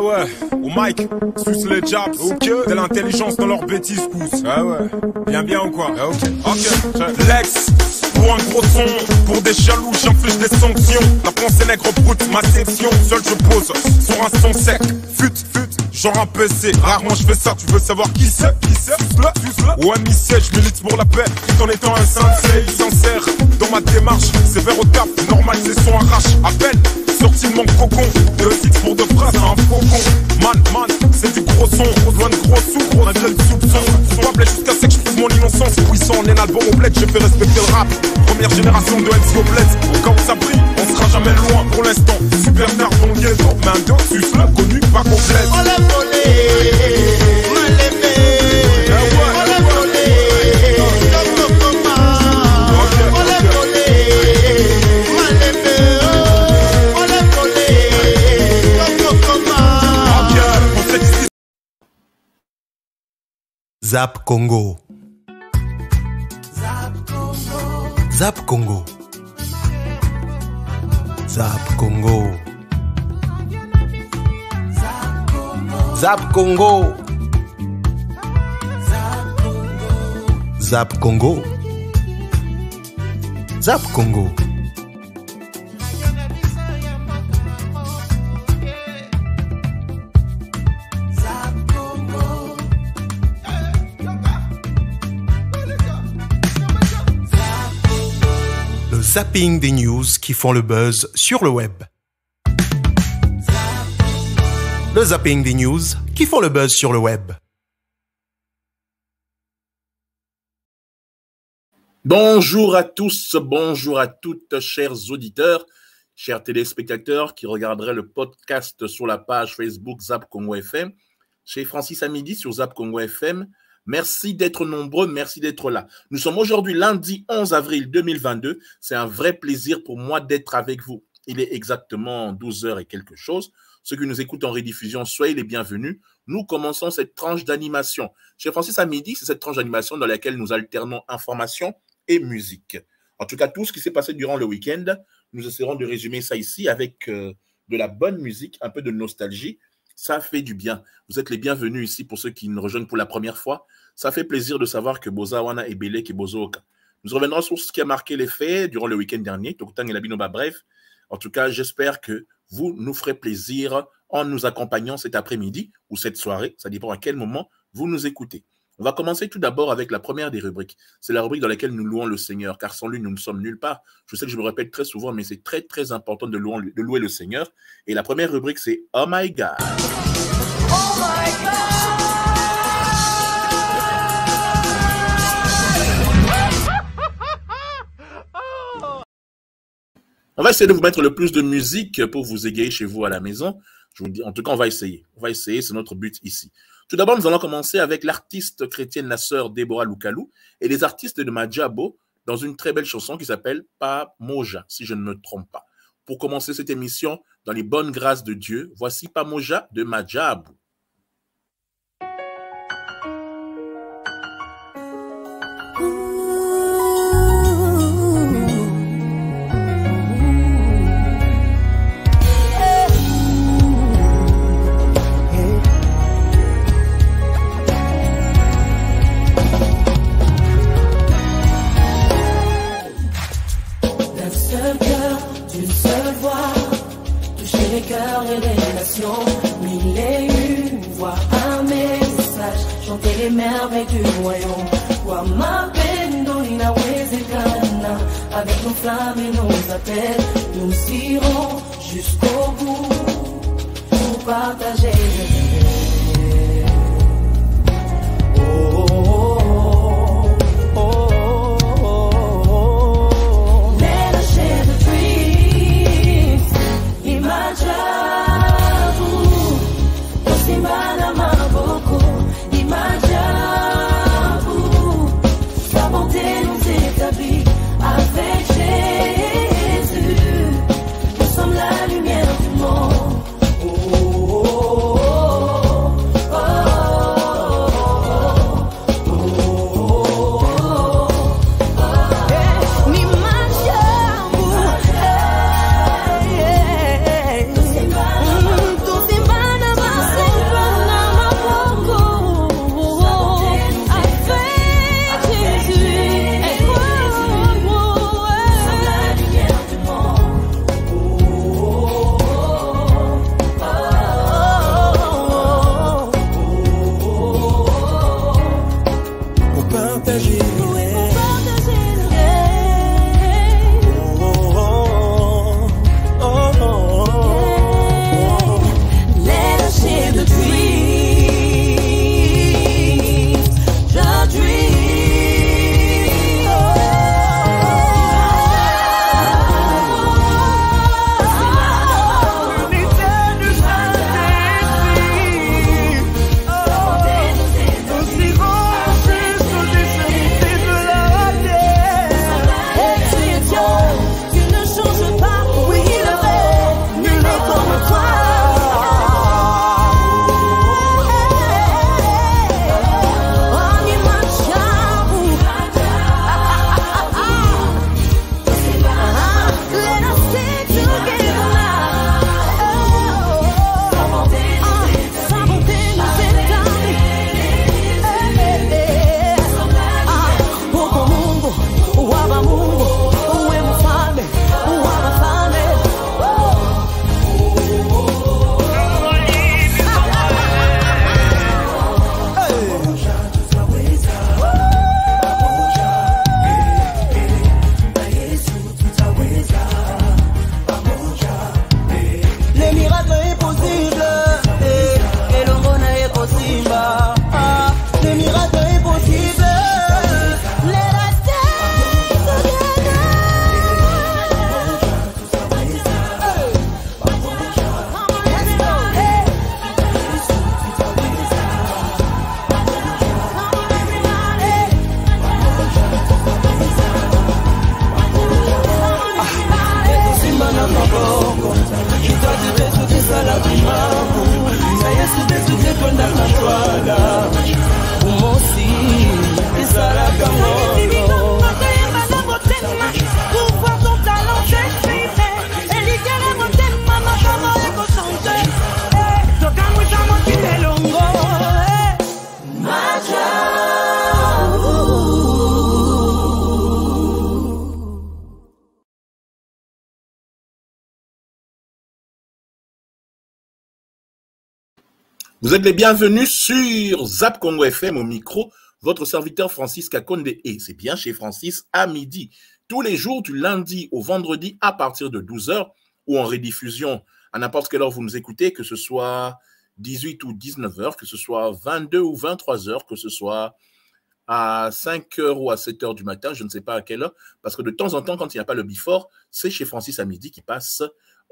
ouais, au mic, suce les jabs, ok, de l'intelligence dans leurs bêtises pousse. Ah ouais, bien ou quoi? Ah ok, Lex, pour un gros son, pour des jaloux j'inflige des sanctions. La pensée nègre brute, ma section, seul je pose sur un son sec, fut, genre un PC, rarement je fais ça, tu veux savoir qui c'est? Suce-le, ouais missé, je milite pour la paix, tout en étant un sincère, dans ma démarche, c'est vers au taf, normal c'est son arrache, à peine sorti de mon cocon, 2-6 pour de phrases, un faucon. Man, c'est du gros son, loin de gros sous, un seul soupçon. Coupable jusqu'à ce que je prouve mon innocence. Puissant en un album au bled, je fais respecter le rap. Première génération de MC au bled, au cas où ça brille, on sera jamais loin pour l'instant. Super nerd dans le ghetto, main d'eau, suce-le, connu, pas complète. On l'a volé, on l'a aimé. Zap Congo. Zap Congo. Zap Congo. Zap Congo. Zap Congo. Zap Congo. Le zapping des news qui font le buzz sur le web. Le zapping des news qui font le buzz sur le web. Bonjour à tous, bonjour à toutes, chers auditeurs, chers téléspectateurs qui regarderaient le podcast sur la page Facebook Zap Congo FM, chez Francis à midi sur Zap Congo FM. Merci d'être nombreux, merci d'être là. Nous sommes aujourd'hui lundi 11 avril 2022. C'est un vrai plaisir pour moi d'être avec vous. Il est exactement 12h et quelque chose. Ceux qui nous écoutent en rediffusion, soyez les bienvenus. Nous commençons cette tranche d'animation. Chez Francis à midi, c'est cette tranche d'animation dans laquelle nous alternons information et musique. En tout cas, tout ce qui s'est passé durant le week-end, nous essaierons de résumer ça ici avec de la bonne musique, un peu de nostalgie. Ça fait du bien. Vous êtes les bienvenus ici pour ceux qui nous rejoignent pour la première fois. Ça fait plaisir de savoir que Boza Wana est belé, que Bozoka. Nous reviendrons sur ce qui a marqué les faits durant le week-end dernier. Tokutang et la Binoba, bref. En tout cas, j'espère que vous nous ferez plaisir en nous accompagnant cet après-midi ou cette soirée. Ça dépend à quel moment vous nous écoutez. On va commencer tout d'abord avec la première des rubriques. C'est la rubrique dans laquelle nous louons le Seigneur, car sans lui, nous ne sommes nulle part. Je sais que je me répète très souvent, mais c'est très, très important de louer le Seigneur. Et la première rubrique, c'est « Oh my God ». Oh my God. On va essayer de vous mettre le plus de musique pour vous égayer chez vous à la maison. Je vous dis, en tout cas, on va essayer. On va essayer, c'est notre but ici. Tout d'abord, nous allons commencer avec l'artiste chrétienne, la sœur Déborah Lukalou, et les artistes de Madjabo dans une très belle chanson qui s'appelle Pa Moja, si je ne me trompe pas. Pour commencer cette émission, dans les bonnes grâces de Dieu, voici Pa Moja de Madjabo. Les cœurs et les nations, mille et une voix, un message, chanter les merveilles du royaume. Kwa mapendo inawezekana, avec nos flammes et nos appels, nous irons jusqu'au bout pour partager. Oh, oh, oh, oh. partager le rêve. Let us share the dreams, the dreams. Vous êtes les bienvenus sur Zap Congo FM au micro, votre serviteur Francis Kakonde. Et c'est bien chez Francis à midi. Tous les jours du lundi au vendredi à partir de 12h ou en rediffusion à n'importe quelle heure vous nous écoutez, que ce soit 18 ou 19h, que ce soit 22 ou 23h, que ce soit à 5h ou à 7h du matin, je ne sais pas à quelle heure, parce que de temps en temps, quand il n'y a pas le Before, c'est chez Francis à midi qui passe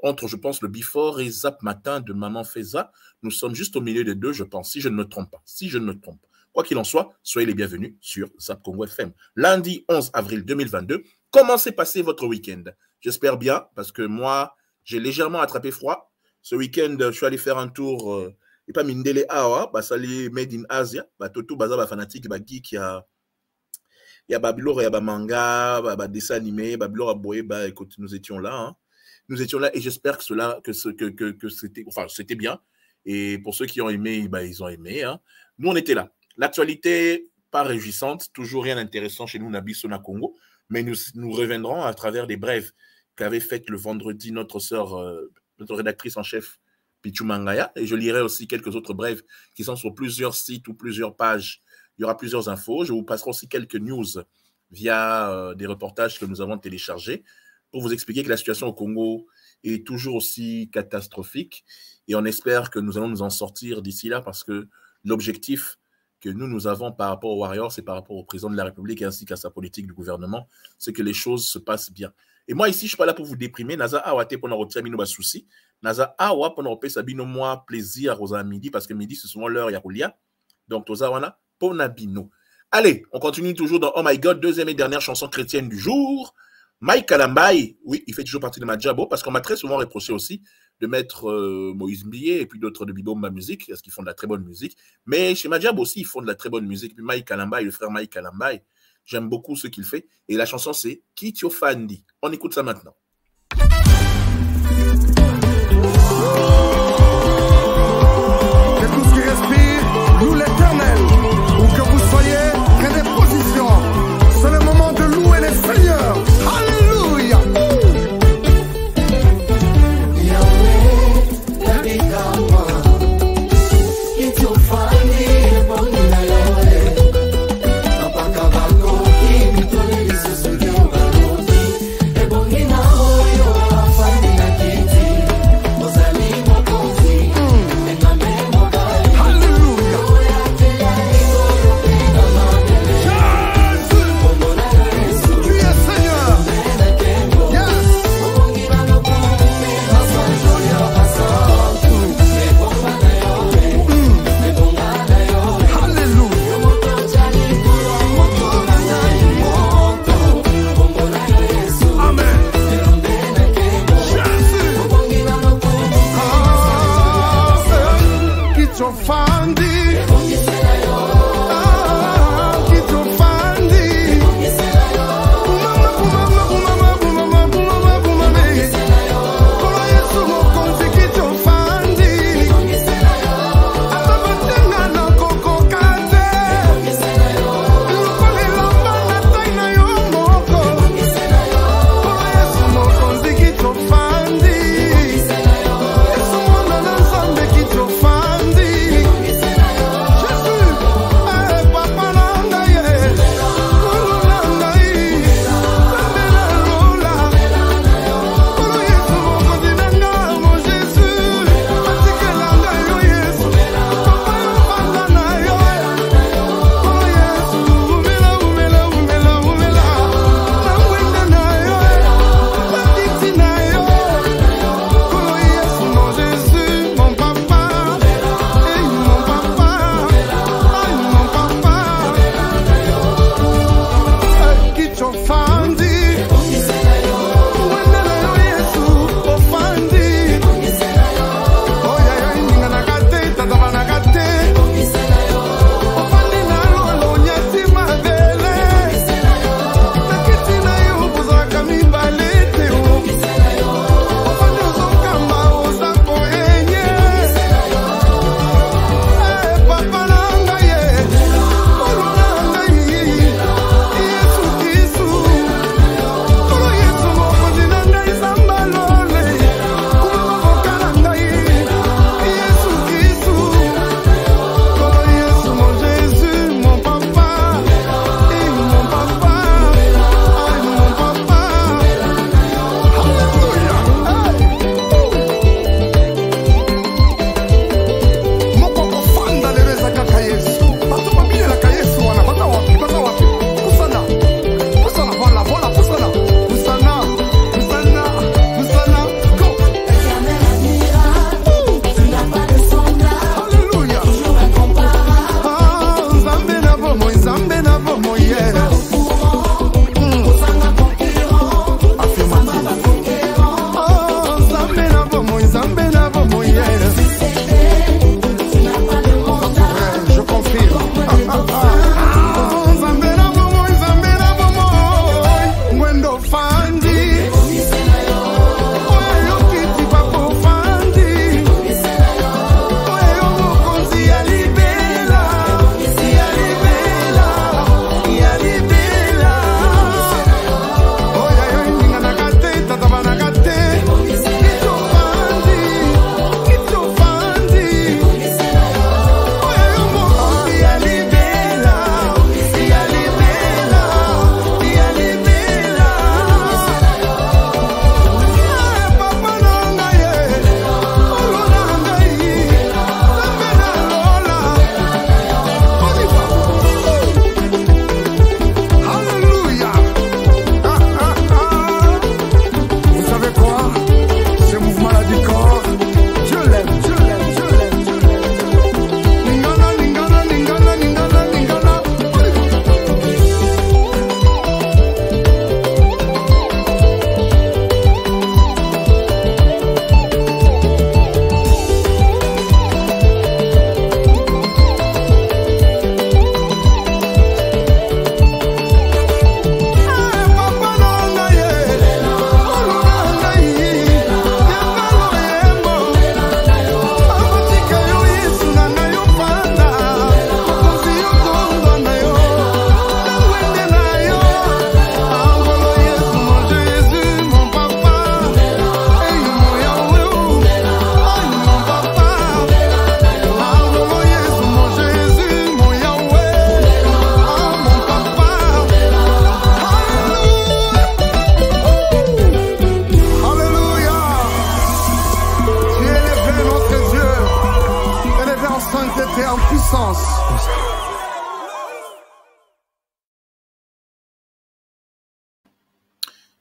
entre, je pense, le Before et Zap Matin de Maman Feza. Nous sommes juste au milieu des deux, je pense, si je ne me trompe pas. Si je ne me trompe pas. Quoi qu'il en soit, soyez les bienvenus sur Zap Congo FM. Lundi 11 avril 2022, comment s'est passé votre week-end? J'espère bien, parce que moi, j'ai légèrement attrapé froid. Ce week-end, je suis allé faire un tour, et pas Mindele Awa, Basali Made in Asia, Toto Baza, fanatique, geek, il y a Babylore, il y a manga, dessin animé, Babylore, Boé, écoute, nous étions là, hein. Nous étions là et j'espère que c'était bien. Et pour ceux qui ont aimé, ils ont aimé. Hein. Nous, on était là. L'actualité, pas réjouissante, toujours rien d'intéressant chez nous, Nabisona Congo, mais nous reviendrons à travers des brèves qu'avait faites le vendredi notre sœur, notre rédactrice en chef, Pichu Mangaya. Et je lirai aussi quelques autres brèves qui sont sur plusieurs sites ou plusieurs pages. Il y aura plusieurs infos. Je vous passerai aussi quelques news via des reportages que nous avons téléchargés, pour vous expliquer que la situation au Congo est toujours aussi catastrophique et on espère que nous allons nous en sortir d'ici là parce que l'objectif que nous avons par rapport aux Warriors, c'est par rapport au président de la République ainsi qu'à sa politique du gouvernement, c'est que les choses se passent bien. Et moi ici, je ne suis pas là pour vous déprimer. Naza Awate pour nous bino bas souci. Naza Awa pour nous sabino moi plaisir aux midi parce que midi c'est souvent l'heure Yaroulia. Donc toza wana pour nabino. Allez, on continue toujours dans Oh My God, deuxième et dernière chanson chrétienne du jour. Mike Kalambai, oui, il fait toujours partie de ma Djabo parce qu'on m'a très souvent reproché aussi de mettre Moïse Mbié et puis d'autres de Bibomba Musique, parce qu'ils font de la très bonne musique. Mais chez Madjab aussi, ils font de la très bonne musique. Puis Mike Kalambai, le frère Mike Kalambai, j'aime beaucoup ce qu'il fait. Et la chanson, c'est Kitio Fandi. On écoute ça maintenant. Que tout ce qui respire loue l'Éternel. Où que vous soyez, que des positions. C'est le moment de louer les Seigneurs. Alléluia. Kitio Fandi,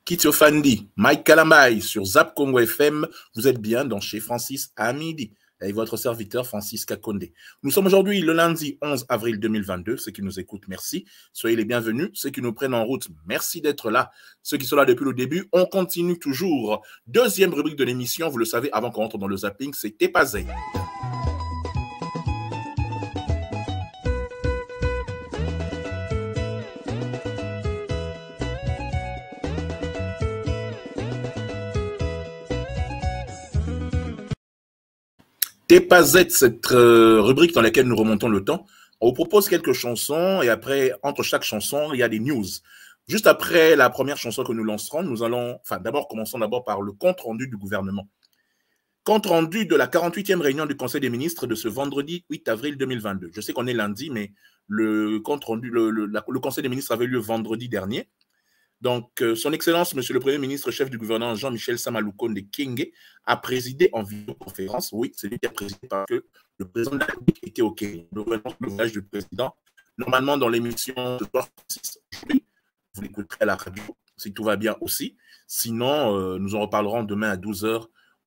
Kitio Fandi, Mike Kalamai sur Zap Congo FM. Vous êtes bien dans Chez Francis à midi avec votre serviteur Francis Kakonde. Nous sommes aujourd'hui le lundi 11 avril 2022. Ceux qui nous écoutent, merci. Soyez les bienvenus. Ceux qui nous prennent en route, merci d'être là. Ceux qui sont là depuis le début, on continue toujours. Deuxième rubrique de l'émission, vous le savez, avant qu'on entre dans le zapping, c'est T'es pas zé. T'es pas Z, cette rubrique dans laquelle nous remontons le temps. On vous propose quelques chansons et après, entre chaque chanson, il y a des news. Juste après la première chanson que nous lancerons, nous allons, commençons d'abord par le compte rendu du gouvernement. Compte rendu de la 48e réunion du Conseil des ministres de ce vendredi 8 avril 2022. Je sais qu'on est lundi, mais le compte rendu, le Conseil des ministres avait lieu vendredi dernier. Donc, son Excellence, Monsieur le Premier ministre, chef du gouvernement Jean-Michel Samaloukonde Kyenge, a présidé en vidéoconférence. Oui, c'est lui qui a présidé parce que le président de la République était au Kenya. Le voyage du président, normalement dans l'émission de soir 6 aujourd'hui, vous l'écouterez à la radio, si tout va bien aussi. Sinon, nous en reparlerons demain à 12h.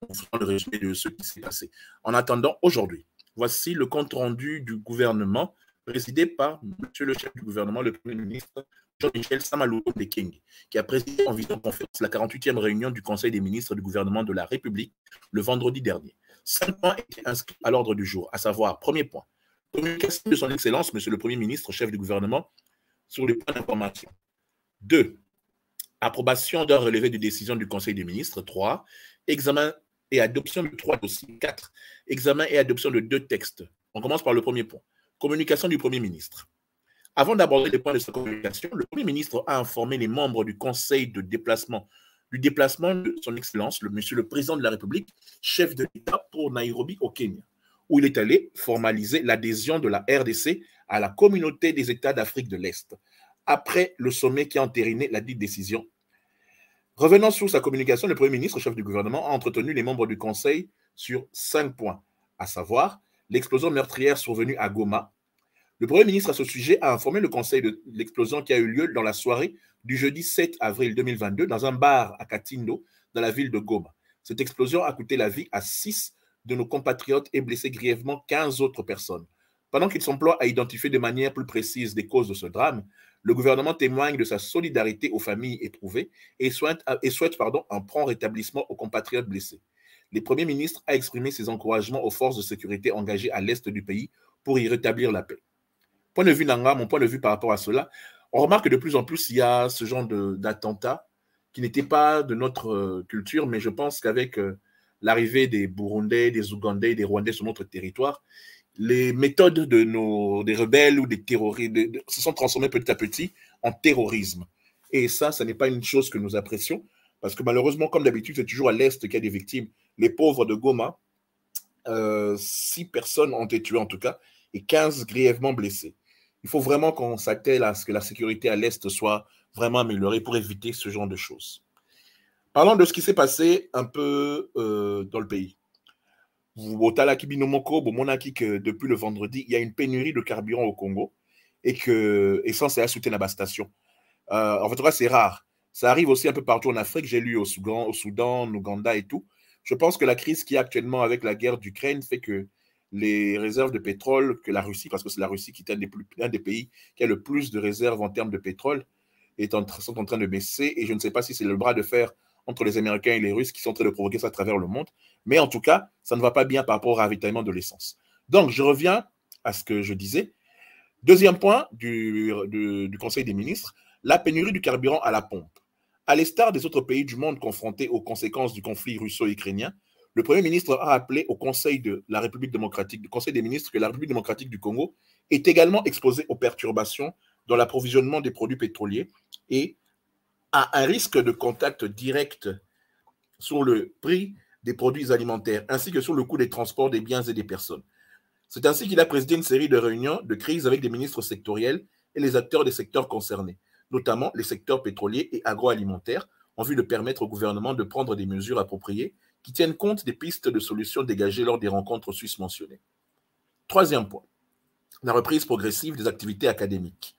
On fera le résumé de ce qui s'est passé. En attendant, aujourd'hui, voici le compte rendu du gouvernement présidé par Monsieur le chef du gouvernement, le Premier ministre, Jean-Michel Samaloukonde Kyenge, qui a présidé en vidéoconférence la 48e réunion du Conseil des ministres du gouvernement de la République le vendredi dernier. 5 points étaient inscrits à l'ordre du jour, à savoir, premier point, communication de son Excellence, Monsieur le Premier ministre, chef du gouvernement, sur les points d'information. 2. Approbation d'un relevé de décision du Conseil des ministres. 3. Examen et adoption de 3 dossiers. 4. Examen et adoption de 2 textes. On commence par le premier point. Communication du Premier ministre. Avant d'aborder les points de sa communication, le Premier ministre a informé les membres du Conseil de déplacement, du déplacement de son Excellence, Monsieur le Président de la République, chef de l'État pour Nairobi au Kenya, où il est allé formaliser l'adhésion de la RDC à la communauté des États d'Afrique de l'Est, après le sommet qui a entériné la dite décision. Revenant sur sa communication, le Premier ministre, chef du gouvernement, a entretenu les membres du Conseil sur 5 points, à savoir l'explosion meurtrière survenue à Goma. Le Premier ministre, à ce sujet, a informé le Conseil de l'explosion qui a eu lieu dans la soirée du jeudi 7 avril 2022 dans un bar à Katindo, dans la ville de Goma. Cette explosion a coûté la vie à 6 de nos compatriotes et blessé grièvement 15 autres personnes. Pendant qu'il s'emploie à identifier de manière plus précise les causes de ce drame, le gouvernement témoigne de sa solidarité aux familles éprouvées et souhaite un prompt rétablissement aux compatriotes blessés. Le Premier ministre a exprimé ses encouragements aux forces de sécurité engagées à l'est du pays pour y rétablir la paix. Point de vue Nanga, mon point de vue par rapport à cela, on remarque que de plus en plus, il y a ce genre d'attentats qui n'étaient pas de notre culture, mais je pense qu'avec l'arrivée des Burundais, des Ougandais, des Rwandais sur notre territoire, les méthodes des rebelles ou des terroristes se sont transformées petit à petit en terrorisme. Et ça n'est pas une chose que nous apprécions, parce que malheureusement, comme d'habitude, c'est toujours à l'Est qu'il y a des victimes. Les pauvres de Goma, 6 personnes ont été tuées en tout cas, et 15 grièvement blessés. Il faut vraiment qu'on s'attelle à ce que la sécurité à l'Est soit vraiment améliorée pour éviter ce genre de choses. Parlons de ce qui s'est passé un peu dans le pays. Depuis le vendredi, il y a une pénurie de carburant au Congo et que essence est à soutenir la station. En fait, c'est rare. Ça arrive aussi un peu partout en Afrique. J'ai lu au Soudan, en Ouganda et tout. Je pense que la crise qui est actuellement avec la guerre d'Ukraine fait que les réserves de pétrole que la Russie, parce que c'est la Russie qui est un des pays qui a le plus de réserves en termes de pétrole, sont en train de baisser. Et je ne sais pas si c'est le bras de fer entre les Américains et les Russes qui sont en train de provoquer ça à travers le monde. Mais en tout cas, ça ne va pas bien par rapport au ravitaillement de l'essence. Donc, je reviens à ce que je disais. Deuxième point du Conseil des ministres, la pénurie du carburant à la pompe. À l'instar des autres pays du monde confrontés aux conséquences du conflit russo-ukrainien, le Premier ministre a appelé au Conseil de la République démocratique, du Conseil des ministres, que la République démocratique du Congo est également exposée aux perturbations dans l'approvisionnement des produits pétroliers et à un risque de contact direct sur le prix des produits alimentaires, ainsi que sur le coût des transports des biens et des personnes. C'est ainsi qu'il a présidé une série de réunions de crise avec des ministres sectoriels et les acteurs des secteurs concernés, notamment les secteurs pétroliers et agroalimentaires, en vue de permettre au gouvernement de prendre des mesures appropriées qui tiennent compte des pistes de solutions dégagées lors des rencontres suisses mentionnées. Troisième point, la reprise progressive des activités académiques.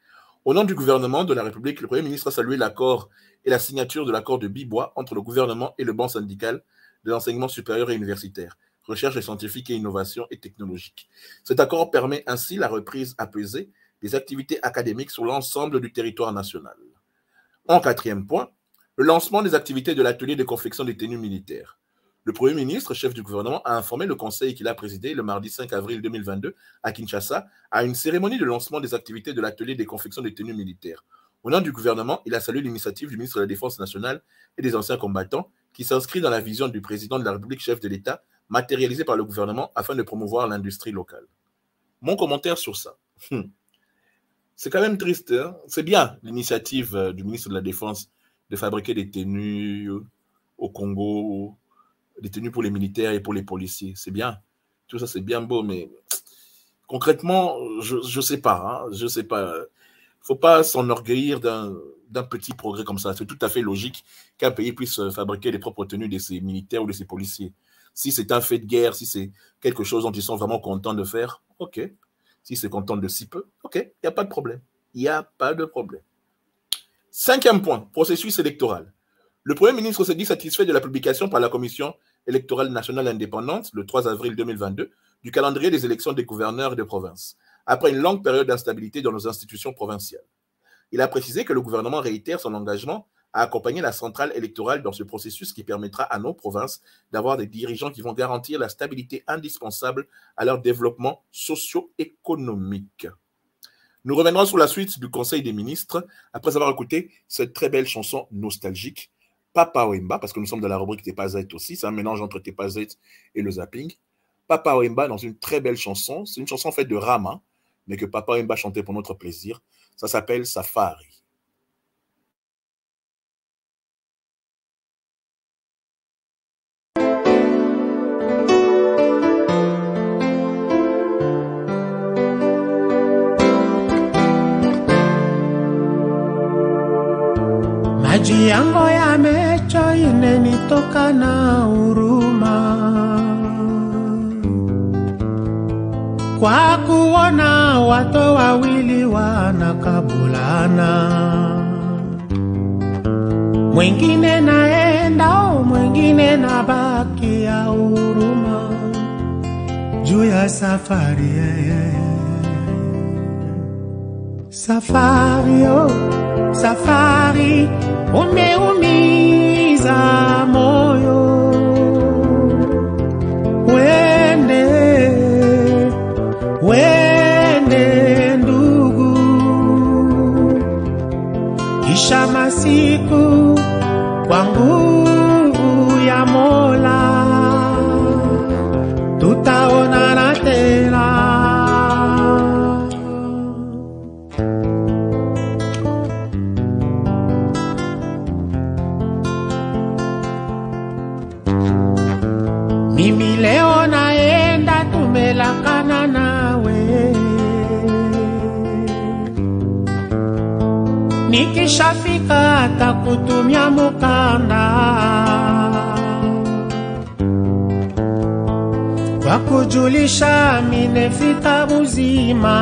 Au nom du gouvernement de la République, le Premier ministre a salué l'accord et la signature de l'accord de Bibois entre le gouvernement et le banc syndical de l'enseignement supérieur et universitaire, recherche scientifique et innovation et technologique. Cet accord permet ainsi la reprise apaisée des activités académiques sur l'ensemble du territoire national. En quatrième point, le lancement des activités de l'atelier de confection des tenues militaires. Le Premier ministre, chef du gouvernement, a informé le conseil qu'il a présidé le mardi 5 avril 2022 à Kinshasa à une cérémonie de lancement des activités de l'atelier de confection des tenues militaires. Au nom du gouvernement, il a salué l'initiative du ministre de la Défense nationale et des anciens combattants qui s'inscrit dans la vision du président de la République, chef de l'État, matérialisée par le gouvernement afin de promouvoir l'industrie locale. Mon commentaire sur ça. C'est quand même triste. Hein? C'est bien l'initiative du ministre de la Défense de fabriquer des tenues au Congo, des tenues pour les militaires et pour les policiers. C'est bien. Tout ça, c'est bien beau, mais concrètement, je sais pas. Hein, je sais pas. Il ne faut pas s'enorgueillir d'un petit progrès comme ça. C'est tout à fait logique qu'un pays puisse fabriquer les propres tenues de ses militaires ou de ses policiers. Si c'est un fait de guerre, si c'est quelque chose dont ils sont vraiment contents de faire, ok. Si c'est content de si peu, ok, il n'y a pas de problème. Il n'y a pas de problème. Cinquième point, processus électoral. Le Premier ministre s'est dit satisfait de la publication par la Commission électorale nationale indépendante, le 3 avril 2022, du calendrier des élections des gouverneurs de province, après une longue période d'instabilité dans nos institutions provinciales. Il a précisé que le gouvernement réitère son engagement à accompagner la centrale électorale dans ce processus qui permettra à nos provinces d'avoir des dirigeants qui vont garantir la stabilité indispensable à leur développement socio-économique. Nous reviendrons sur la suite du Conseil des ministres après avoir écouté cette très belle chanson nostalgique, Papa Wemba, parce que nous sommes dans la rubrique T'es pas Z aussi, c'est un mélange entre T'es pas Z et le zapping. Papa Wemba dans une très belle chanson, c'est une chanson faite de Rama, mais que Papa Wemba chantait pour notre plaisir. Ça s'appelle Safari. Maji yangu yamecho inenitoka na huruma kwa kuona watu wawili wanakabulana, mwingine naenda mwingine nabaki ya huruma juu ya safari. Safari, oh, safari, umeumiza moyo. Wende ndugu, kisha masiku kwa nguvu ya Mola tutaonana tena. Mimi leo naenda tumelakana nawe, nikishafika atakutumia mukanda kwa kujulisha minefika muzima.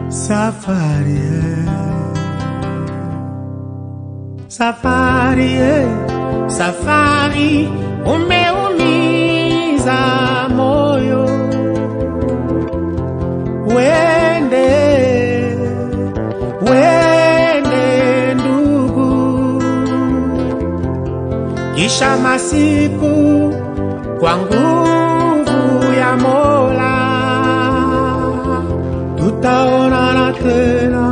Safari, safari, safari, umeumiza moyo. Wende ndugu, kisha masiku kwa nguvu ya Mola tutaonana tena.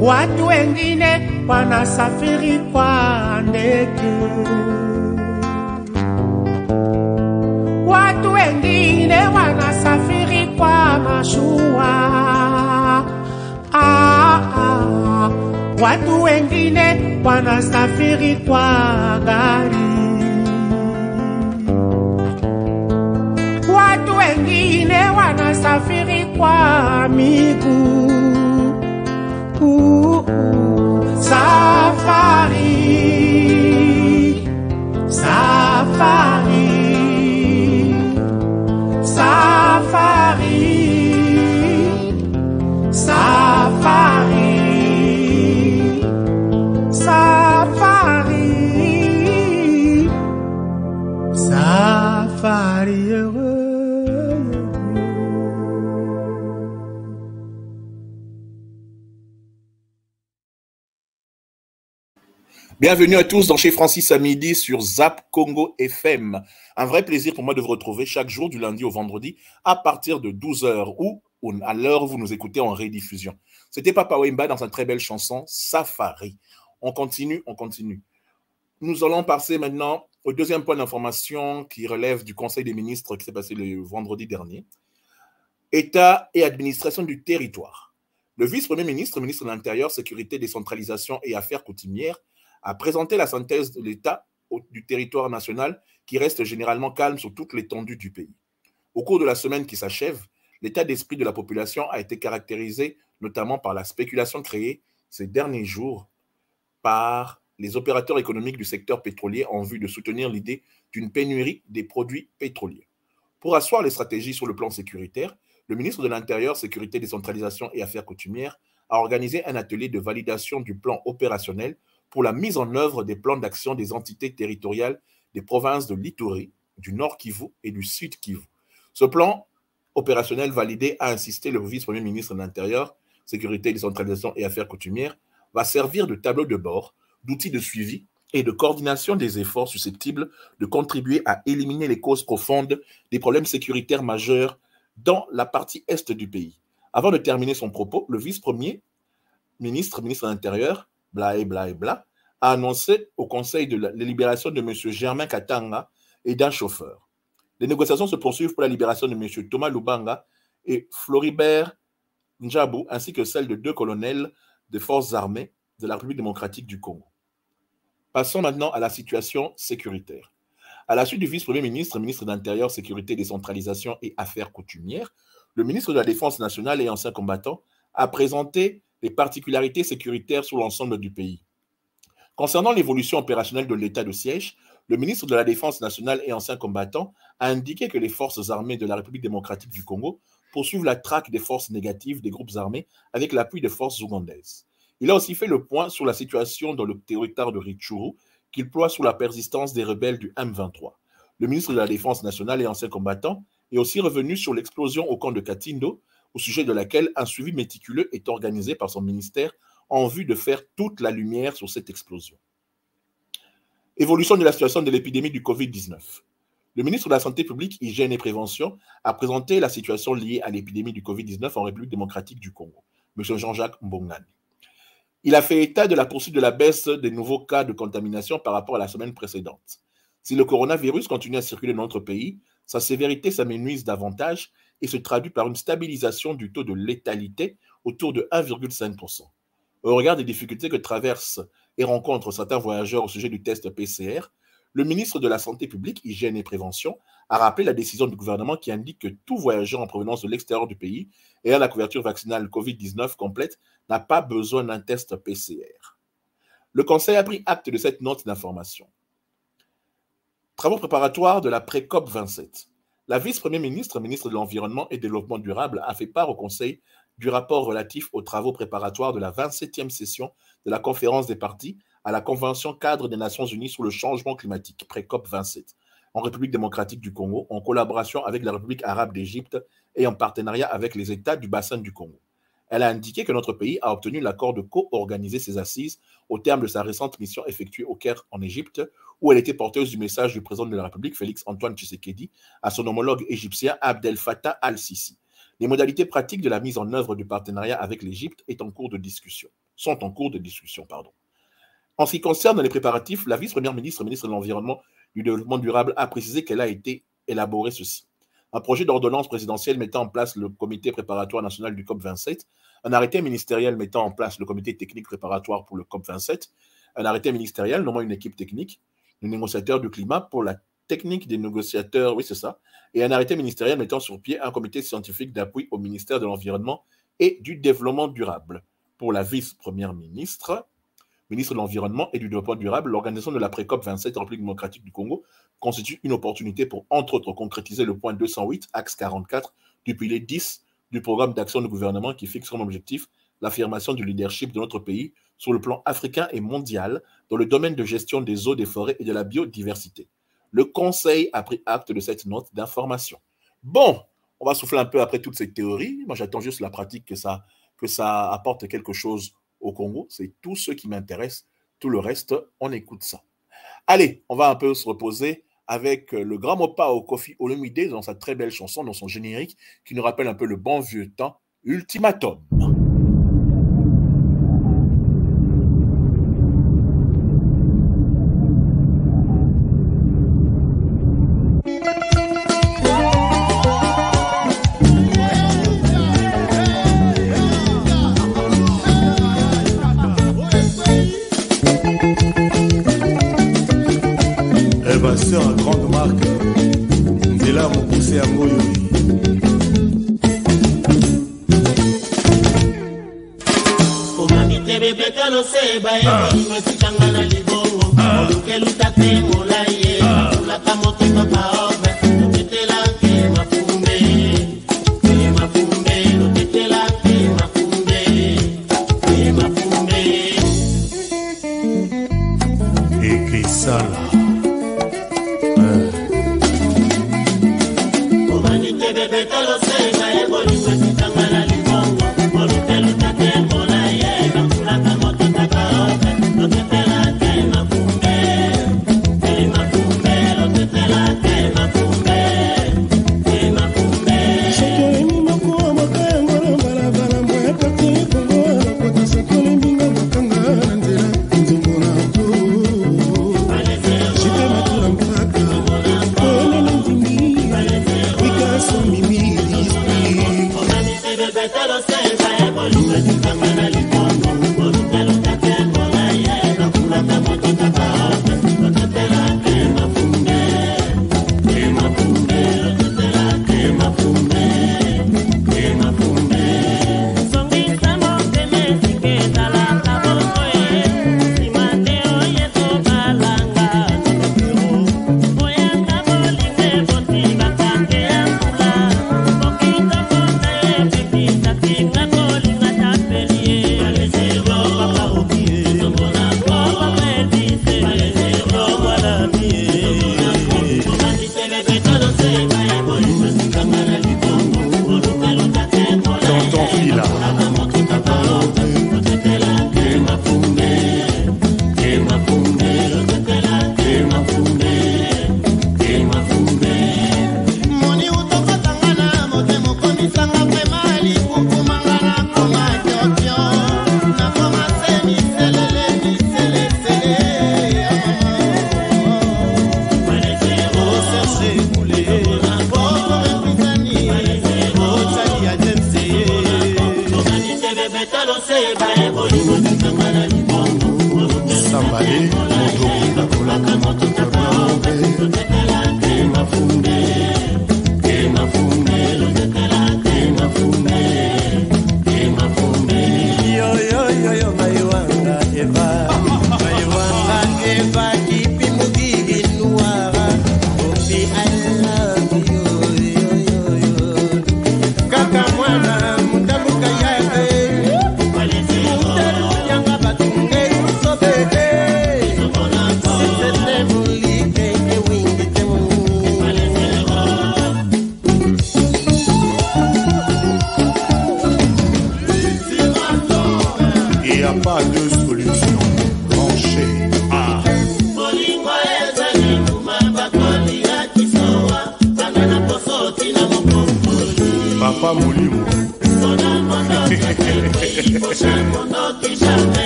Watu wengine wanasafiri kwa ndege, watu wengine wanasafiri kwa mashua. watu wengine wanasafiri kwa gari, watu wengine wanasafiri kwa miguu. Safari, safari, safari, safari, safari, safari heureux. Bienvenue à tous dans Chez Francis à midi sur Zap Congo FM. Un vrai plaisir pour moi de vous retrouver chaque jour du lundi au vendredi à partir de 12h ou à l'heure où vous nous écoutez en rediffusion. C'était Papa Wemba dans sa très belle chanson Safari. On continue, on continue. Nous allons passer maintenant au deuxième point d'information qui relève du Conseil des ministres qui s'est passé le vendredi dernier. État et administration du territoire. Le vice-premier ministre, ministre de l'Intérieur, Sécurité, Décentralisation et Affaires coutumières, a présenté la synthèse de l'état du territoire national qui reste généralement calme sur toute l'étendue du pays. Au cours de la semaine qui s'achève, l'état d'esprit de la population a été caractérisé notamment par la spéculation créée ces derniers jours par les opérateurs économiques du secteur pétrolier en vue de soutenir l'idée d'une pénurie des produits pétroliers. Pour asseoir les stratégies sur le plan sécuritaire, le ministre de l'Intérieur, Sécurité, Décentralisation et Affaires coutumières a organisé un atelier de validation du plan opérationnel pour la mise en œuvre des plans d'action des entités territoriales des provinces de l'Ituri, du Nord Kivu et du Sud Kivu. Ce plan opérationnel validé, a insisté le vice-premier ministre de l'Intérieur, Sécurité, Décentralisation et Affaires coutumières, va servir de tableau de bord, d'outil de suivi et de coordination des efforts susceptibles de contribuer à éliminer les causes profondes des problèmes sécuritaires majeurs dans la partie est du pays. Avant de terminer son propos, le vice-premier ministre, ministre de l'Intérieur, bla et bla et bla, a annoncé au Conseil de la libération de M. Germain Katanga et d'un chauffeur. Les négociations se poursuivent pour la libération de M. Thomas Lubanga et Floribert Njabou, ainsi que celle de 2 colonels des forces armées de la République démocratique du Congo. Passons maintenant à la situation sécuritaire. À la suite du vice-premier ministre, ministre de l'Intérieur, Sécurité, Décentralisation et Affaires coutumières, le ministre de la Défense nationale et ancien combattant a présenté les particularités sécuritaires sur l'ensemble du pays. Concernant l'évolution opérationnelle de l'état de siège, le ministre de la Défense nationale et ancien combattant a indiqué que les forces armées de la République démocratique du Congo poursuivent la traque des forces négatives des groupes armés avec l'appui des forces ougandaises. Il a aussi fait le point sur la situation dans le territoire de Rutshuru qu'il ploie sous la persistance des rebelles du M23. Le ministre de la Défense nationale et ancien combattant est aussi revenu sur l'explosion au camp de Katindo, au sujet de laquelle un suivi méticuleux est organisé par son ministère en vue de faire toute la lumière sur cette explosion. Évolution de la situation de l'épidémie du Covid-19. Le ministre de la Santé publique, Hygiène et Prévention a présenté la situation liée à l'épidémie du Covid-19 en République démocratique du Congo, M. Jean-Jacques Mbongani. Il a fait état de la poursuite de la baisse des nouveaux cas de contamination par rapport à la semaine précédente. Si le coronavirus continue à circuler dans notre pays, sa sévérité s'amenuise davantage et se traduit par une stabilisation du taux de létalité autour de 1,5%. Au regard des difficultés que traversent et rencontrent certains voyageurs au sujet du test PCR, le ministre de la Santé publique, Hygiène et Prévention a rappelé la décision du gouvernement qui indique que tout voyageur en provenance de l'extérieur du pays ayant la couverture vaccinale Covid-19 complète n'a pas besoin d'un test PCR. Le Conseil a pris acte de cette note d'information. Travaux préparatoires de la pré-COP 27. La vice-premier ministre, ministre de l'Environnement et du Développement durable, a fait part au Conseil du rapport relatif aux travaux préparatoires de la 27e session de la conférence des parties à la Convention cadre des Nations Unies sur le changement climatique, pré-COP 27, en République démocratique du Congo, en collaboration avec la République arabe d'Égypte et en partenariat avec les États du bassin du Congo. Elle a indiqué que notre pays a obtenu l'accord de co-organiser ses assises au terme de sa récente mission effectuée au Caire en Égypte, où elle était porteuse du message du président de la République, Félix Antoine Tshisekedi, à son homologue égyptien Abdel Fattah al-Sisi. Les modalités pratiques de la mise en œuvre du partenariat avec l'Égypte sont en cours de discussion. En ce qui concerne les préparatifs, la vice-première ministre, ministre de l'Environnement et du Développement durable, a précisé qu'elle a été élaborée ceci. Un projet d'ordonnance présidentielle mettant en place le comité préparatoire national du COP 27 un arrêté ministériel mettant en place le comité technique préparatoire pour le COP27, un arrêté ministériel nommant une équipe technique, le négociateur du climat pour la technique des négociateurs, oui c'est ça, et un arrêté ministériel mettant sur pied un comité scientifique d'appui au ministère de l'Environnement et du Développement durable. Pour la vice-première ministre de l'Environnement et du Développement durable, l'organisation de l'après-COP 27 en République démocratique du Congo constitue une opportunité pour, entre autres, concrétiser le point 208, axe 44, du pilier 10 du programme d'action du gouvernement qui fixe comme objectif l'affirmation du leadership de notre pays sur le plan africain et mondial dans le domaine de gestion des eaux, des forêts et de la biodiversité. Le Conseil a pris acte de cette note d'information. Bon, on va souffler un peu après toutes ces théories. Moi, j'attends juste la pratique que ça apporte quelque chose au Congo. C'est tout ce qui m'intéresse. Tout le reste, on écoute ça. Allez, on va un peu se reposer avec le grand Mopao Koffi Olomide dans sa très belle chanson, dans son générique, qui nous rappelle un peu le bon vieux temps, Ultimatum. Sœur à grande marque, c'est là mon poussé à Moyo. Et ça là.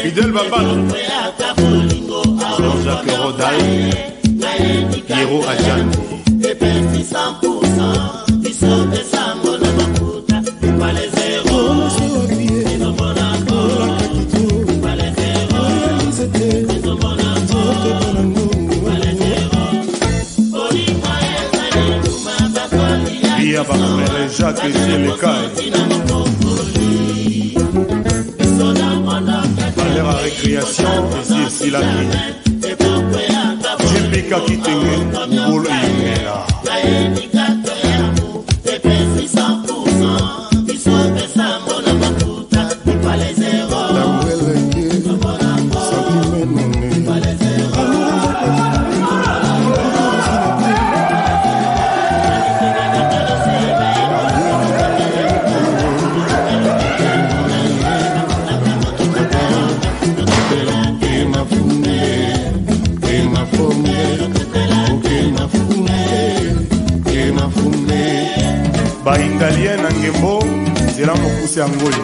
Fidel Babal, Jean-Jacques Rodal, Pierrot Adjan. bafrere Jacques Jelekae valeur à récréation esi esilaki jepeka kitenge ngolo ingela baingalien na ngembo nzela mokuse ya ngoli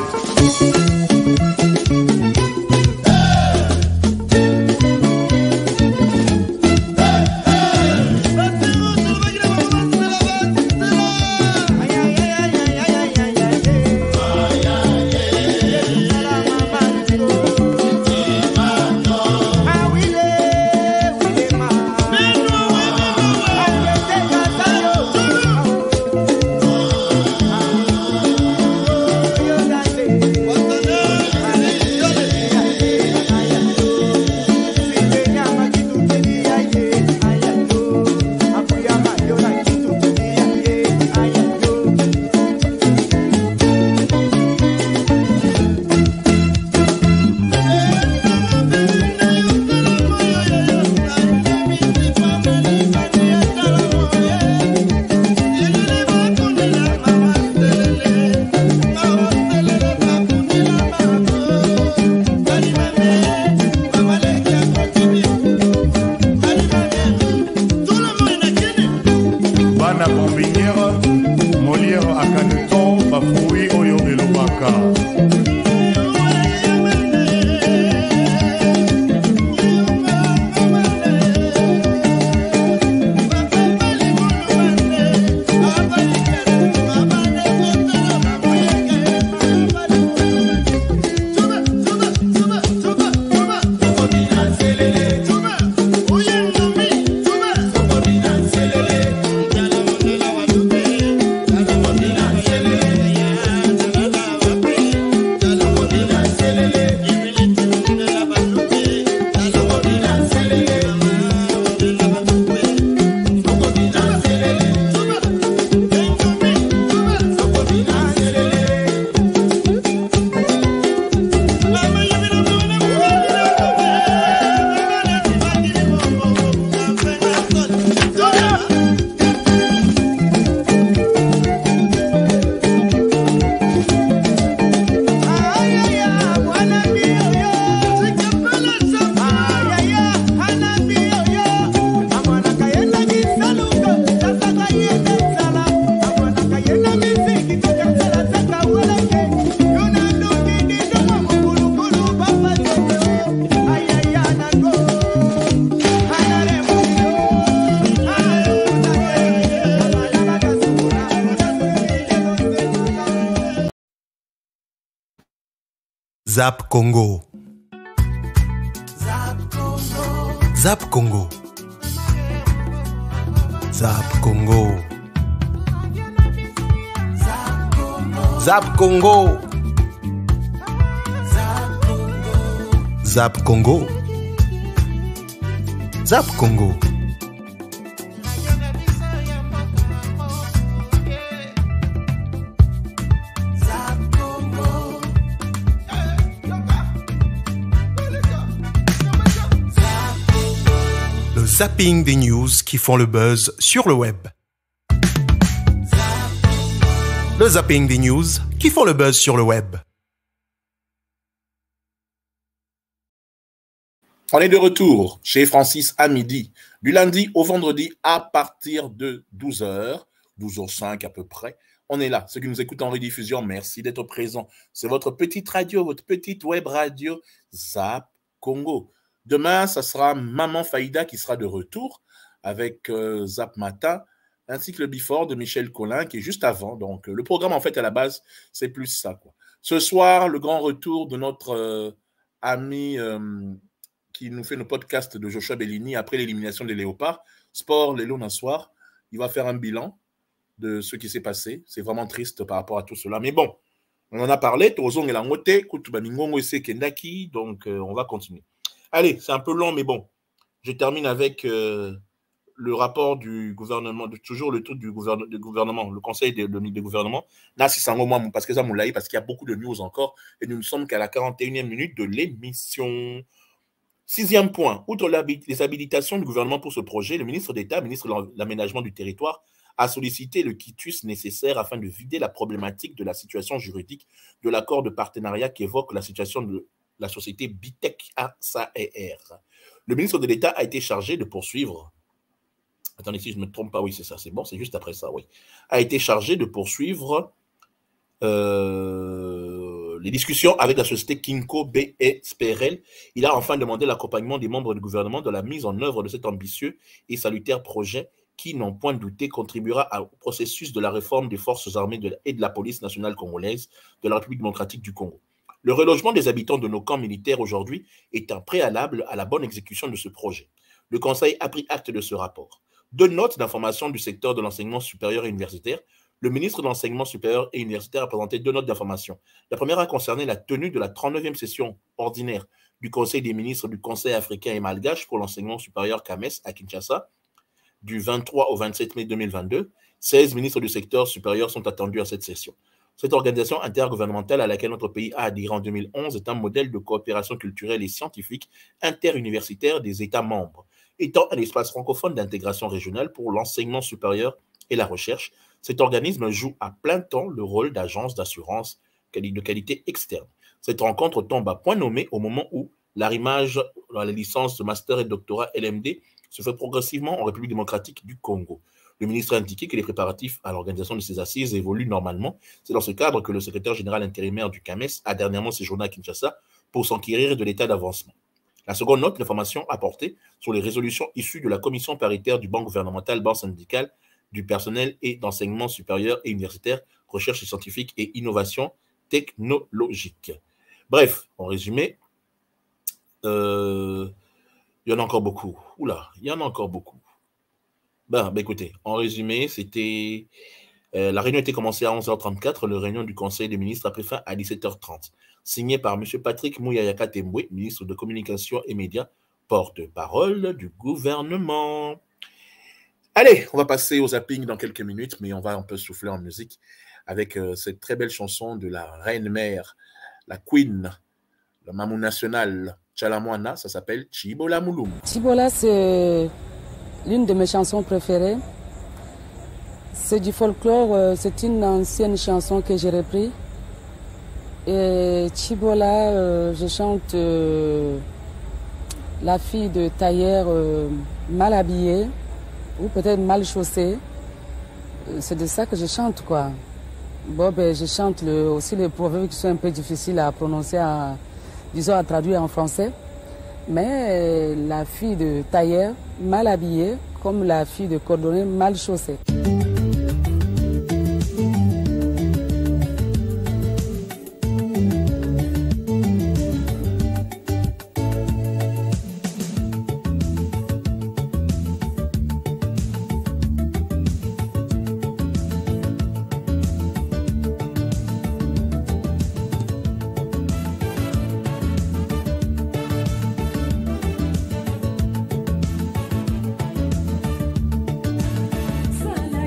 Zap Congo. Zap Congo. Zap Congo. Zap Congo. Zap Congo. Zap Congo. Le zapping des news qui font le buzz sur le web. Le zapping des news qui font le buzz sur le web. On est de retour chez Francis à midi, du lundi au vendredi à partir de 12h, 12h05 à peu près. On est là. Ceux qui nous écoutent en rediffusion, merci d'être présents. C'est votre petite radio, votre petite web radio Zap Congo. Demain, ça sera Maman Faïda qui sera de retour avec Zap Matin, ainsi que le Before de Michel Collin qui est juste avant. Donc, le programme, en fait, à la base, c'est plus ça, quoi. Ce soir, le grand retour de notre ami qui nous fait nos podcasts de Joshua Bellini après l'élimination des Léopards. Sport, Lélo Nassoir. Il va faire un bilan. de ce qui s'est passé. C'est vraiment triste par rapport à tout cela. Mais bon, on en a parlé. Donc, on va continuer. Allez, c'est un peu long, mais bon. Je termine avec le rapport du gouvernement, toujours le truc du gouvernement, le conseil de gouvernement. Parce que ça parce qu'il y a beaucoup de news encore. Et nous ne sommes qu'à la 41e minute de l'émission. 6e point. Outre les habilitations du gouvernement pour ce projet, le ministre d'État, ministre de l'Aménagement du Territoire, a sollicité le quitus nécessaire afin de vider la problématique de la situation juridique de l'accord de partenariat qui évoque la situation de la société Bitec ASAER. Le ministre de l'État a été chargé de poursuivre. Attendez, si je ne me trompe pas, oui, c'est ça, c'est bon, c'est juste après ça, oui. A été chargé de poursuivre les discussions avec la société Kinko BSPRL. Il a enfin demandé l'accompagnement des membres du gouvernement dans la mise en œuvre de cet ambitieux et salutaire projet qui, n'en point douté, contribuera au processus de la réforme des forces armées et de la police nationale congolaise de la République démocratique du Congo. Le relogement des habitants de nos camps militaires aujourd'hui est un préalable à la bonne exécution de ce projet. Le Conseil a pris acte de ce rapport. 2 notes d'information du secteur de l'enseignement supérieur et universitaire. Le ministre de l'Enseignement supérieur et universitaire a présenté 2 notes d'information. La première a concerné la tenue de la 39e session ordinaire du Conseil des ministres du Conseil africain et malgache pour l'enseignement supérieur CAMES à Kinshasa, du 23 au 27 mai 2022. 16 ministres du secteur supérieur sont attendus à cette session. Cette organisation intergouvernementale à laquelle notre pays a adhéré en 2011 est un modèle de coopération culturelle et scientifique interuniversitaire des États membres. Étant un espace francophone d'intégration régionale pour l'enseignement supérieur et la recherche, cet organisme joue à plein temps le rôle d'agence d'assurance de qualité externe. Cette rencontre tombe à point nommé au moment où l'arrimage dans les licences de master et de doctorat LMD se fait progressivement en République démocratique du Congo. Le ministre a indiqué que les préparatifs à l'organisation de ces assises évoluent normalement. C'est dans ce cadre que le secrétaire général intérimaire du CAMES a dernièrement séjourné à Kinshasa pour s'enquérir de l'état d'avancement. La seconde note d'information apportée sur les résolutions issues de la commission paritaire du banc gouvernemental, banc syndical, du personnel et d'enseignement supérieur et universitaire, recherche scientifique et innovation technologique. Bref, en résumé, il y en a encore beaucoup. Oula, il y en a encore beaucoup. Ben écoutez, en résumé, c'était... la réunion était commencée à 11h34. La réunion du Conseil des ministres a pris fin à 17h30. Signé par M. Patrick Mouyayaka Temboué, ministre de Communication et Médias, porte-parole du gouvernement. Allez, on va passer au zapping dans quelques minutes, mais on va un peu souffler en musique avec cette très belle chanson de la reine-mère, la queen, la mamou nationale, Tchalamwana, ça s'appelle Chibola Mouloum. Chibola, c'est l'une de mes chansons préférées. C'est du folklore, c'est une ancienne chanson que j'ai reprise. Et Chibola, je chante la fille de tailleur mal habillée ou peut-être mal chaussée. C'est de ça que je chante, quoi. Bon, ben, je chante aussi les proverbes qui sont un peu difficiles à prononcer, disons à traduire en français. Mais la fille de tailleur mal habillée comme la fille de cordonnier mal chaussée. Sana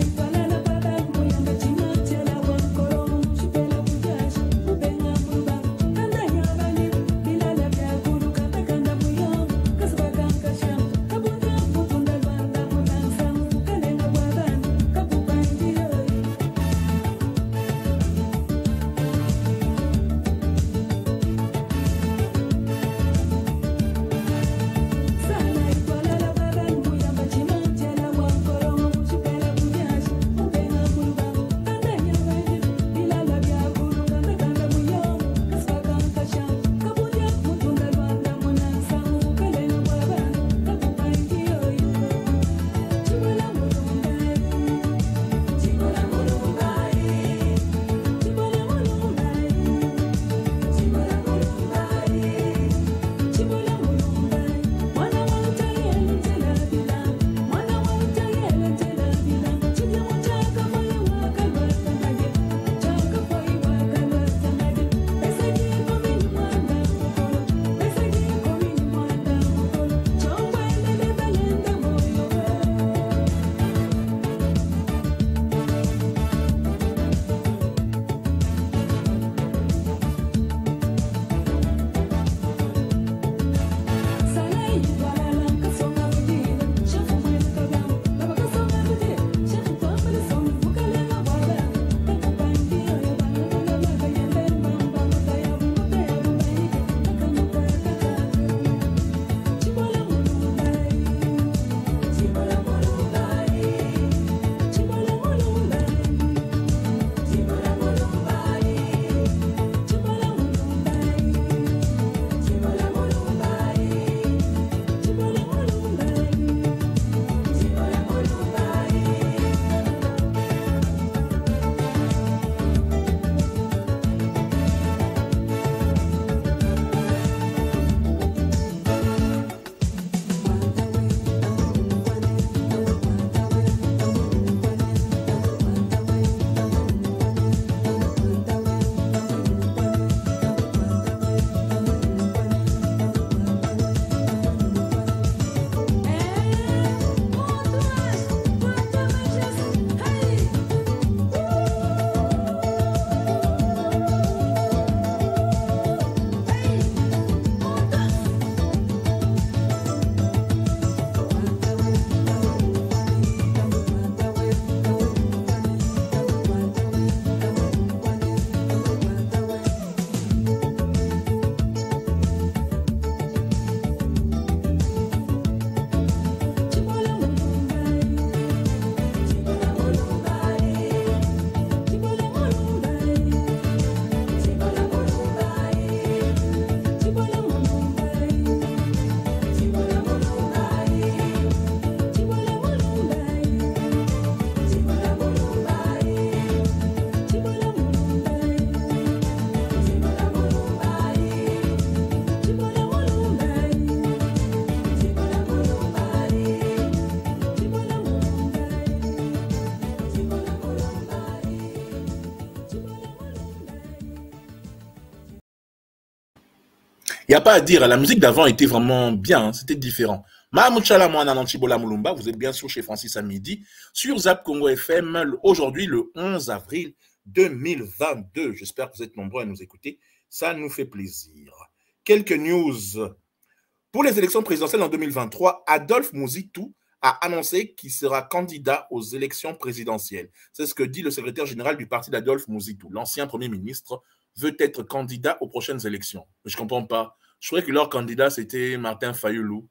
Il n'y a pas à dire, la musique d'avant était vraiment bien, hein, c'était différent. Mahamouchala Mouana Nanchibola Moulumba, vous êtes bien sûr chez Francis à midi, sur Zap Congo FM, aujourd'hui le 11 avril 2022. J'espère que vous êtes nombreux à nous écouter, ça nous fait plaisir. Quelques news. Pour les élections présidentielles en 2023, Adolphe Mouzitou a annoncé qu'il sera candidat aux élections présidentielles. C'est ce que dit le secrétaire général du parti d'Adolphe Mouzitou. L'ancien Premier ministre veut être candidat aux prochaines élections. Je ne comprends pas. Je croyais que leur candidat, c'était Martin Fayoulou.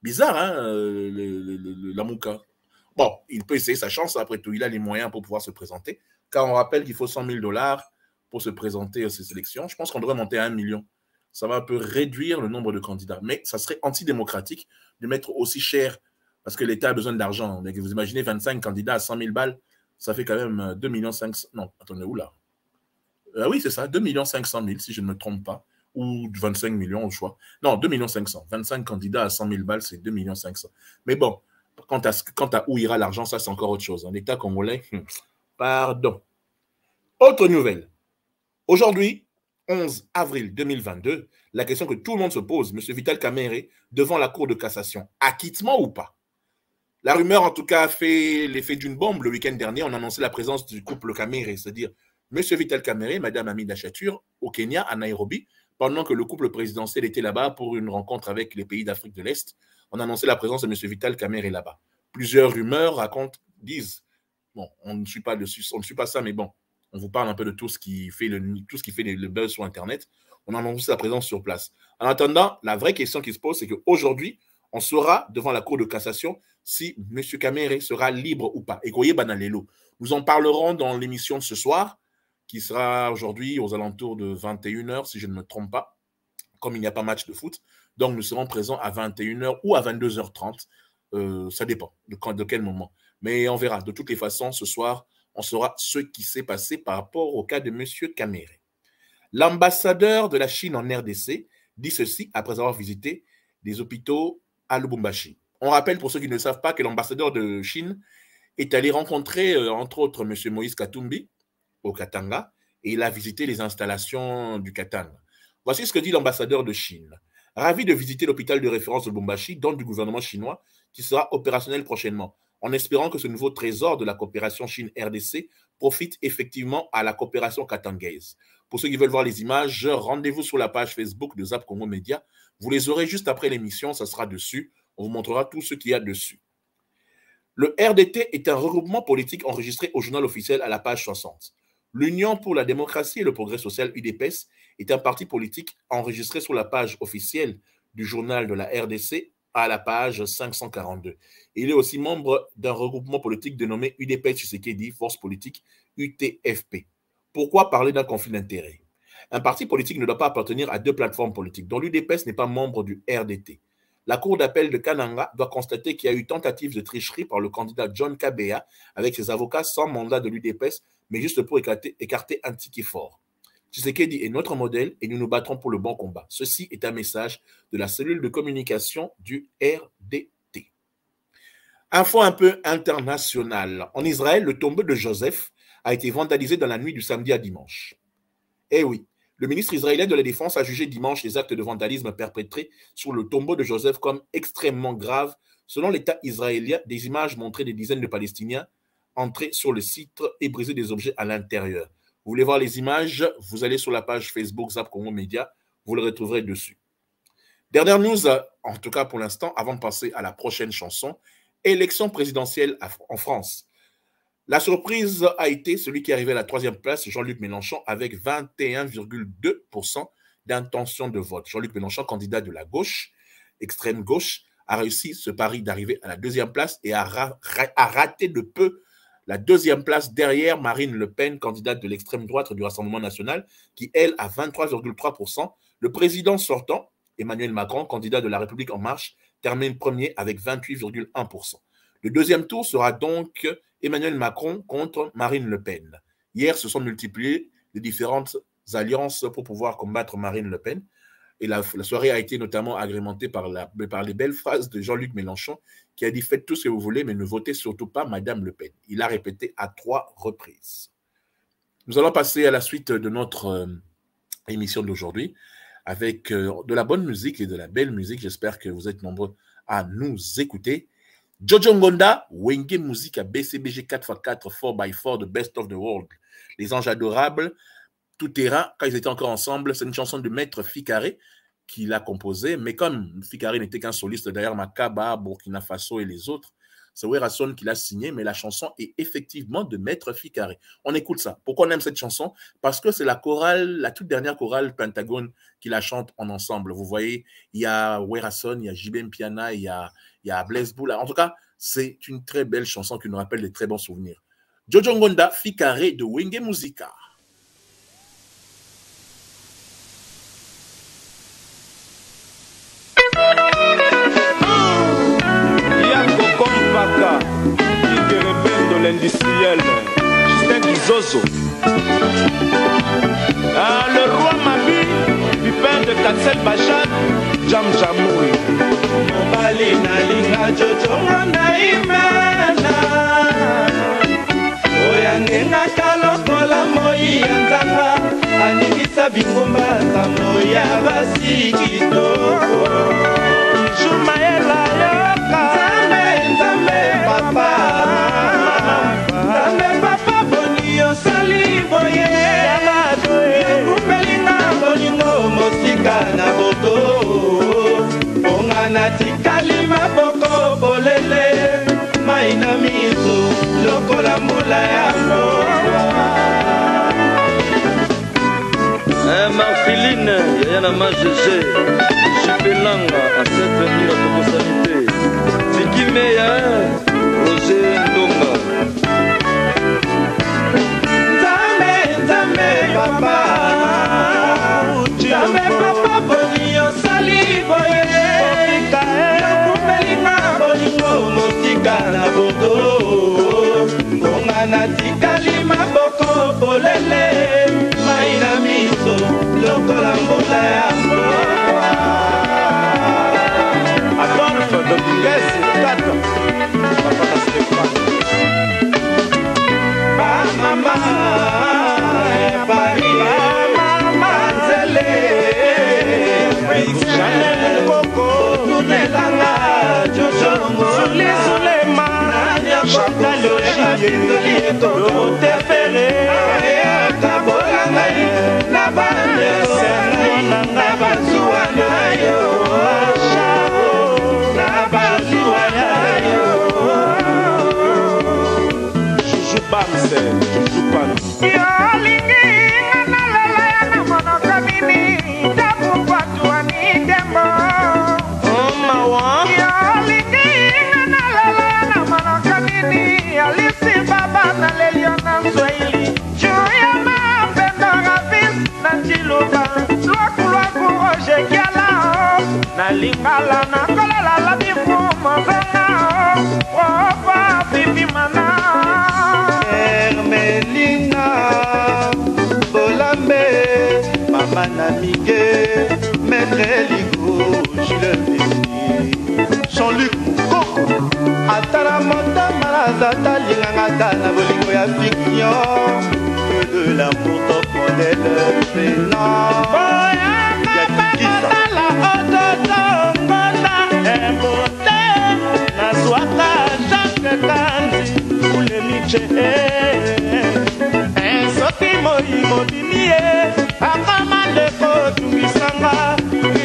Bizarre, hein, la Mouka. Bon, il peut essayer sa chance, après tout. Il a les moyens pour pouvoir se présenter. Car on rappelle qu'il faut 100 000 $ pour se présenter à ces élections. Je pense qu'on devrait monter à 1 million. Ça va un peu réduire le nombre de candidats. Mais ça serait antidémocratique de mettre aussi cher, parce que l'État a besoin d'argent. Vous imaginez 25 candidats à 100 000 balles, ça fait quand même 2 500 000. Non, attendez, où là? Oui, c'est ça, 2 500 000, si je ne me trompe pas. Ou 25 millions au choix. Non, 2 500 000. 25 candidats à 100 000 balles, c'est 2 500 000. Mais bon, quant à où ira l'argent, ça, c'est encore autre chose. L'État congolais, pardon. Autre nouvelle. Aujourd'hui, 11 avril 2022, la question que tout le monde se pose, M. Vital Kamerhe, devant la Cour de cassation, acquittement ou pas? La rumeur, en tout cas, a fait l'effet d'une bombe. Le week-end dernier, on a annoncé la présence du couple Kamerhe, c'est-à-dire M. Vital Kamerhe, Mme Amida Chatur, au Kenya, à Nairobi, pendant que le couple présidentiel était là-bas pour une rencontre avec les pays d'Afrique de l'Est. On a annoncé la présence de M. Vital Kamerhe là-bas. Plusieurs rumeurs disent, bon, on ne suit pas ça, mais bon, on vous parle un peu de tout ce qui fait le buzz sur Internet. On a annoncé sa présence sur place. En attendant, la vraie question qui se pose, c'est qu'aujourd'hui, on saura devant la Cour de cassation si M. Kamerhe sera libre ou pas. Et Goye Banalelo. Nous en parlerons dans l'émission de ce soir, qui sera aujourd'hui aux alentours de 21 h, si je ne me trompe pas, comme il n'y a pas match de foot. Donc, nous serons présents à 21 h ou à 22 h 30. Ça dépend de quel moment. Mais on verra. De toutes les façons, ce soir, on saura ce qui s'est passé par rapport au cas de M. Kamerhe. L'ambassadeur de la Chine en RDC dit ceci après avoir visité des hôpitaux à Lubumbashi. On rappelle pour ceux qui ne savent pas que l'ambassadeur de Chine est allé rencontrer, entre autres, M. Moïse Katumbi au Katanga, et il a visité les installations du Katanga. Voici ce que dit l'ambassadeur de Chine. Ravi de visiter l'hôpital de référence de Lubumbashi, donc du gouvernement chinois, qui sera opérationnel prochainement, en espérant que ce nouveau trésor de la coopération Chine-RDC profite effectivement à la coopération katangaise. Pour ceux qui veulent voir les images, rendez-vous sur la page Facebook de Zap Congo Média. Vous les aurez juste après l'émission, ça sera dessus. On vous montrera tout ce qu'il y a dessus. Le RDT est un regroupement politique enregistré au journal officiel à la page 60. L'Union pour la démocratie et le progrès social UDPS est un parti politique enregistré sur la page officielle du journal de la RDC à la page 542. Il est aussi membre d'un regroupement politique dénommé UDPS Tshisekedi, Force politique UTFP. Pourquoi parler d'un conflit d'intérêts? Un parti politique ne doit pas appartenir à deux plateformes politiques, dont l'UDPS n'est pas membre du RDT. La Cour d'appel de Kananga doit constater qu'il y a eu tentative de tricherie par le candidat John Kabea avec ses avocats sans mandat de l'UDPS, mais juste pour écarter un ticket fort. Tshisekedi est notre modèle et nous nous battrons pour le bon combat. Ceci est un message de la cellule de communication du RDT. Info un peu internationale. En Israël, le tombeau de Joseph a été vandalisé dans la nuit du samedi à dimanche. Eh oui, le ministre israélien de la Défense a jugé dimanche les actes de vandalisme perpétrés sur le tombeau de Joseph comme extrêmement graves. Selon l'État israélien, des images montraient des dizaines de Palestiniens entrer sur le site et briser des objets à l'intérieur. Vous voulez voir les images? Vous allez sur la page Facebook Zap Congo Média, vous le retrouverez dessus. Dernière news, en tout cas pour l'instant, avant de passer à la prochaine chanson, élection présidentielle en France. La surprise a été celui qui est arrivé à la 3e place, Jean-Luc Mélenchon, avec 21,2% d'intention de vote. Jean-Luc Mélenchon, candidat de la gauche, extrême gauche, a réussi ce pari d'arriver à la 2e place et a raté de peu la 2e place derrière Marine Le Pen, candidate de l'extrême droite du Rassemblement national, qui, elle, a 23,3%. Le président sortant, Emmanuel Macron, candidat de La République En Marche, termine premier avec 28,1%. Le 2e tour sera donc Emmanuel Macron contre Marine Le Pen. Hier, se sont multipliées les différentes alliances pour pouvoir combattre Marine Le Pen. Et la soirée a été notamment agrémentée par les belles phrases de Jean-Luc Mélenchon qui a dit « Faites tout ce que vous voulez, mais ne votez surtout pas Madame Le Pen ». Il a répété à 3 reprises. Nous allons passer à la suite de notre émission d'aujourd'hui avec de la bonne musique et de la belle musique. J'espère que vous êtes nombreux à nous écouter. Jojo Ngonda, Wenge Musique à BCBG 4x4, 4x4, The Best of the World. Les Anges Adorables, Tout Terrain, quand ils étaient encore ensemble, c'est une chanson de Maître Ficaré qui l'a composée, mais comme Ficaré n'était qu'un soliste derrière Makaba, Burkina Faso et les autres, c'est Werason qui l'a signé, mais la chanson est effectivement de Maître Ficaré. On écoute ça. Pourquoi on aime cette chanson? Parce que c'est la chorale, la toute dernière chorale Pentagone qui la chante en ensemble. Vous voyez, il y a Werason, il y a JB Mpiana, il y a Blaise Boula. En tout cas, c'est une très belle chanson qui nous rappelle de très bons souvenirs. Jojo Ngonda, Ficaré de Wenge Musica. L'industriel Justin Kizozo, le roi Mabi du père de Katsel Bachad, Jam Jamoui. Mobali na linga Jojo Ngonda imena Oyangenga kalokola moi yanzanga Aningisa bingumba za moya basikitoko Shumaela yoka Nzambe papa na boto ongana tikali maboko bolele maina miso lokola mula ya Marfiline Yana Magégé Chipelanga à cette venue à Tokosanité Zikimeya Roger Ndonga Nzambe papa Nzambe papa boni osali boye Yokumelinga bolingo mosika na boto Ngongana tikali maboko bolele Maina miso lokola mbula ya mboa Adolphe Dominguez 4 Papa Naslepa Mama Paris Chanel Coco, Nunelanga, Jojo Ngoli Sulema, Chantal Ogier, Dorothée Ferré, Kabolanga, Nabane, Nabazuanayo, Nabazuanayo, Joujou Bamse, Joujou Pan. Lingala na kola la bifumo zanga opa pipi mana Hermelina Bolambe Mama Namike Maître Ligo Jules Messi Jean-Luc Mokoko Atala Mota Marazata Lingangata na bolingo ya fiction que de l'amour top modèle Fena Soki moi mobimie akomande kotungisanga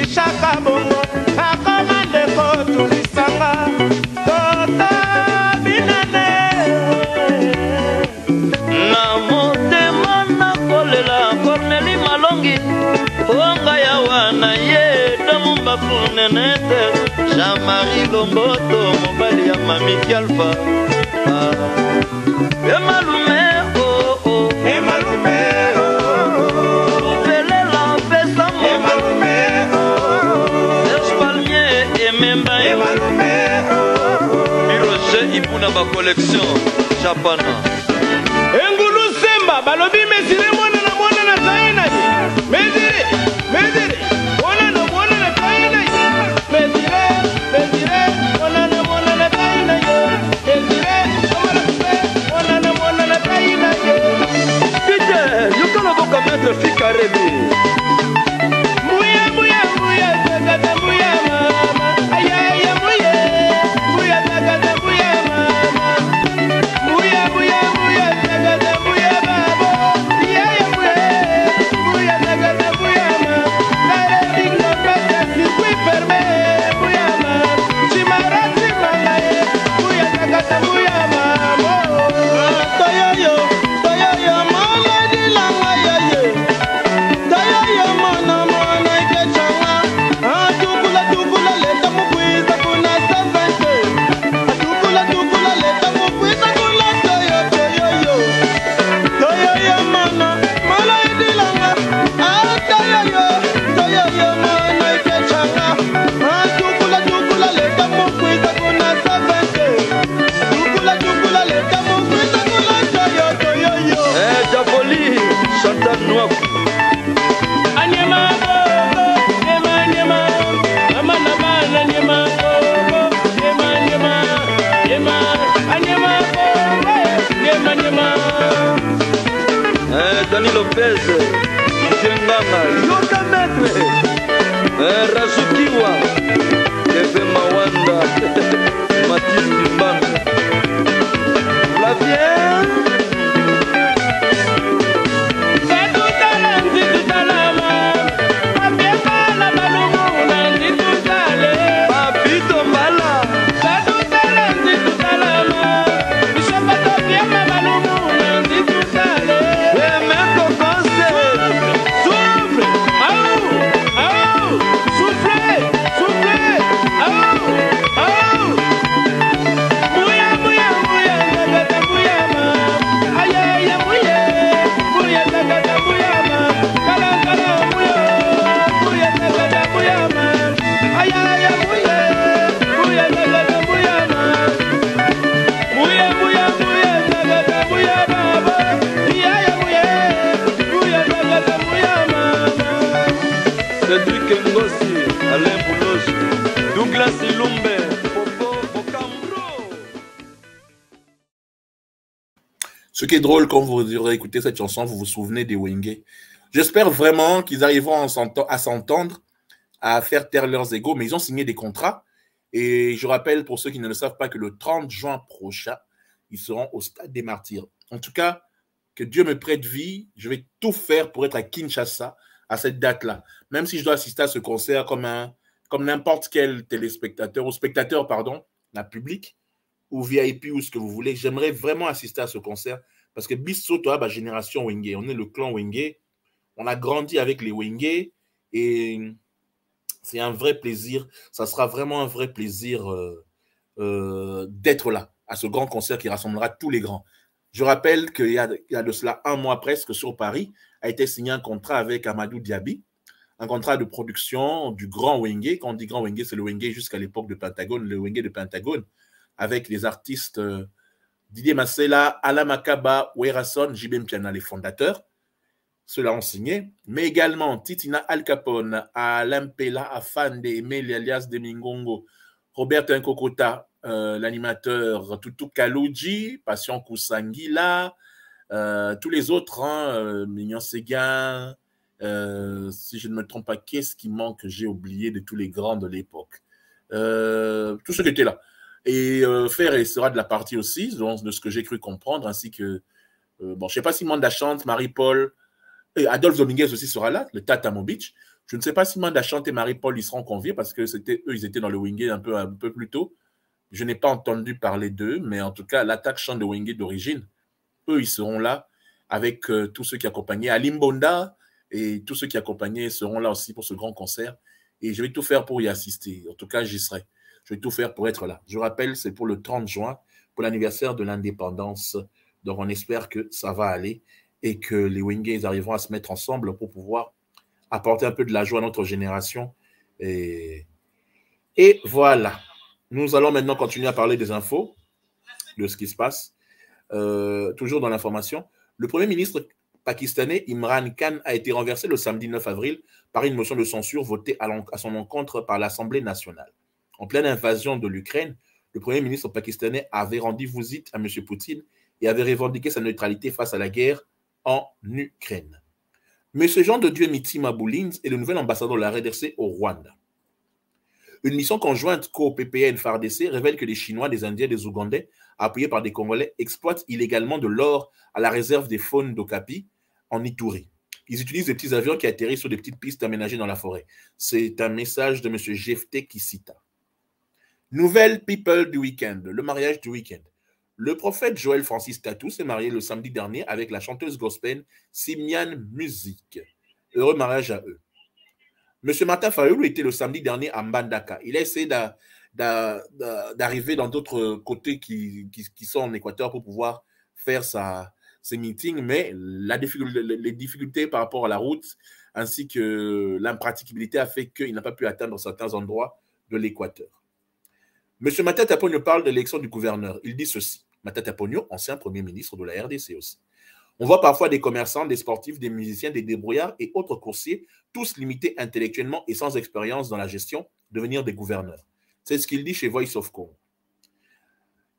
ishaka bongo akomande kotungisanga tota binane na motema nakolela Corneli Malongi onga ya wana ye damumba punenete Jean-Marie Lomboto mobali ya Mamiki Alpha Emalume oh oh Emalume oh Velela pesa mo Emalume oh Espalmier Ememba Emalume oh Biroche Ipuna ba collection Japana Engulu Semba balobi mesire mwana na zaina Mesire mwana na zaina Mesire mwana na zaina Peter, you can have a Ficaré. Mouya Dani Lopez, Jenganga, Yoka Metre, Razukiwa, Keve Mawanda, Mathis Kimbanga, Flavien. Ce qui est drôle, quand vous aurez écouté cette chanson, vous vous souvenez des Wenge. J'espère vraiment qu'ils arriveront à s'entendre, à faire taire leurs égos, mais ils ont signé des contrats. Et je rappelle, pour ceux qui ne le savent pas, que le 30 juin prochain, ils seront au Stade des Martyrs. En tout cas, que Dieu me prête vie, je vais tout faire pour être à Kinshasa à cette date-là. Même si je dois assister à ce concert comme n'importe quel téléspectateur, ou spectateur, pardon, la public, ou VIP, ou ce que vous voulez, j'aimerais vraiment assister à ce concert, parce que Bisso, toi, bah, génération Wenge, on est le clan Wenge, on a grandi avec les Wenge, et c'est un vrai plaisir, ça sera vraiment un vrai plaisir d'être là, à ce grand concert qui rassemblera tous les grands. Je rappelle qu'il y a de cela un mois presque, sur Paris, a été signé un contrat avec Amadou Diaby, un contrat de production du Grand Wenge. Quand on dit Grand Wenge, c'est le Wenge jusqu'à l'époque de Pentagone, le Wenge de Pentagone, avec les artistes Didier Massela, Alain Makaba, Werason, J.B. Mpiana, les fondateurs. Ceux-là ont signé. Mais également Titina Al Capone, Alain Pela, Afande, Emile alias Demingongo, Robert Nkokota, l'animateur Tutu Kalouji, Passion Kousangila, tous les autres, hein, Mignon Séguin, si je ne me trompe pas, qu'est-ce qui manque que j'ai oublié de tous les grands de l'époque, tous ceux qui étaient là. Et Ferré sera de la partie aussi, donc, de ce que j'ai cru comprendre, ainsi que, bon, je ne sais pas si Manda Chante, Marie-Paul, et Adolphe Dominguez aussi sera là, le Tata Mobich. Je ne sais pas si Manda Chante et Marie-Paul, ils seront conviés, parce que eux, ils étaient dans le Wenge un peu plus tôt. Je n'ai pas entendu parler d'eux, mais en tout cas, l'attaque chante de Wenge d'origine, eux, ils seront là, avec tous ceux qui accompagnaient Alim Bonda, et tous ceux qui accompagnaient seront là aussi pour ce grand concert. Et je vais tout faire pour y assister. En tout cas, j'y serai. Je vais tout faire pour être là. Je rappelle, c'est pour le 30 juin, pour l'anniversaire de l'indépendance. Donc, on espère que ça va aller et que les Wenge arriveront à se mettre ensemble pour pouvoir apporter un peu de la joie à notre génération. Et voilà. Nous allons maintenant continuer à parler des infos, de ce qui se passe. Toujours dans l'information. Le Premier ministre pakistanais Imran Khan a été renversé le samedi 9 avril par une motion de censure votée à son encontre par l'Assemblée nationale. En pleine invasion de l'Ukraine, le Premier ministre pakistanais avait rendu visite à M. Poutine et avait revendiqué sa neutralité face à la guerre en Ukraine. M. Jean de Dieu Mitima Boulins est le nouvel ambassadeur de la RDC au Rwanda. Une mission conjointe co-PPN-FARDC révèle que les Chinois, des Indiens et des Ougandais, appuyés par des Congolais, exploitent illégalement de l'or à la réserve des faunes d'Okapi en Ituri. Ils utilisent des petits avions qui atterrissent sur des petites pistes aménagées dans la forêt. C'est un message de M. Jefté Kisita. Nouvelle people du week-end, le mariage du week-end. Le prophète Joël Francis Tatou s'est marié le samedi dernier avec la chanteuse gospel Simian Music. Heureux mariage à eux. Monsieur Martin Fayoulou était le samedi dernier à Mbandaka. Il a essayé d'arriver dans d'autres côtés qui sont en Équateur pour pouvoir faire ses meetings, mais les difficultés par rapport à la route ainsi que l'impraticabilité a fait qu'il n'a pas pu atteindre certains endroits de l'Équateur. Monsieur Matata Pogno parle de l'élection du gouverneur. Il dit ceci. Matata Pogno, ancien premier ministre de la RDC aussi. On voit parfois des commerçants, des sportifs, des musiciens, des débrouillards et autres coursiers, tous limités intellectuellement et sans expérience dans la gestion, devenir des gouverneurs. C'est ce qu'il dit chez Voice of Congo.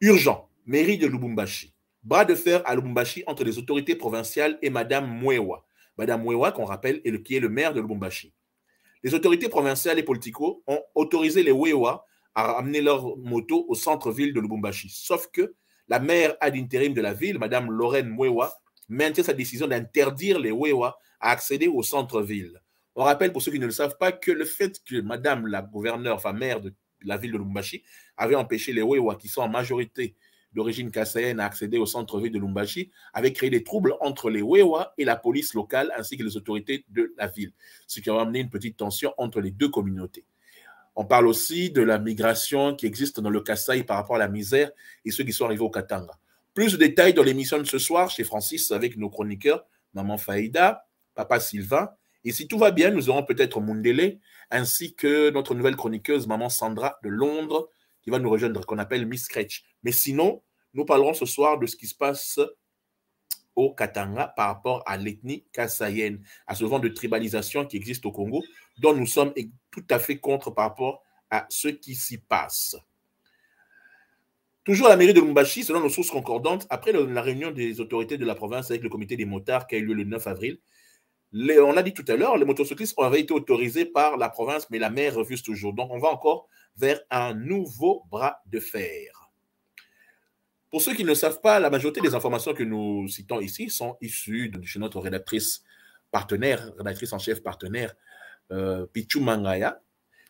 Urgent, mairie de Lubumbashi. Bras de fer à Lubumbashi entre les autorités provinciales et Madame Mwewa. Madame Mwewa, qu'on rappelle, qui est le maire de Lubumbashi. Les autorités provinciales et politico ont autorisé les Mwewa à ramener leur moto au centre-ville de Lubumbashi. Sauf que la maire ad intérim de la ville, Madame Lorraine Mwewa, maintient sa décision d'interdire les Mwewa à accéder au centre-ville. On rappelle, pour ceux qui ne le savent pas, que le fait que Madame la gouverneure, enfin maire de la ville de Lubumbashi, avait empêché les Mwewa, qui sont en majorité d'origine kassaïenne, à accéder au centre-ville de Lubumbashi, avait créé des troubles entre les Mwewa et la police locale, ainsi que les autorités de la ville, ce qui a amené une petite tension entre les deux communautés. On parle aussi de la migration qui existe dans le Kasaï par rapport à la misère et ceux qui sont arrivés au Katanga. Plus de détails dans l'émission de ce soir chez Francis avec nos chroniqueurs, Maman Faïda, Papa Sylvain. Et si tout va bien, nous aurons peut-être Mundele, ainsi que notre nouvelle chroniqueuse, Maman Sandra de Londres, qui va nous rejoindre, qu'on appelle Miss Scratch. Mais sinon, nous parlerons ce soir de ce qui se passe au Katanga par rapport à l'ethnie kassaïenne, à ce vent de tribalisation qui existe au Congo, dont nous sommes tout à fait contre par rapport à ce qui s'y passe. Toujours à la mairie de Lubumbashi, selon nos sources concordantes, après la réunion des autorités de la province avec le comité des motards qui a eu lieu le 9 avril, on a dit tout à l'heure, les motocyclistes avaient été autorisés par la province, mais la maire refuse toujours. Donc on va encore vers un nouveau bras de fer. Pour ceux qui ne savent pas, la majorité des informations que nous citons ici sont issues de chez notre rédactrice en chef partenaire, Pichu Mangaya.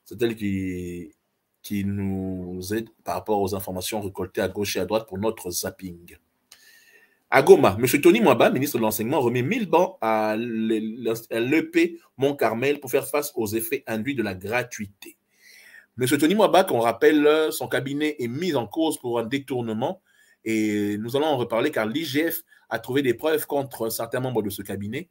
C'est elle qui nous aide par rapport aux informations récoltées à gauche et à droite pour notre zapping. À Goma, M. Tony Mwaba, ministre de l'Enseignement, remet 1000 bancs à l'EP Mont-Carmel pour faire face aux effets induits de la gratuité. M. Tony Mwaba, qu'on rappelle, son cabinet est mis en cause pour un détournement. Et nous allons en reparler car l'IGF a trouvé des preuves contre certains membres de ce cabinet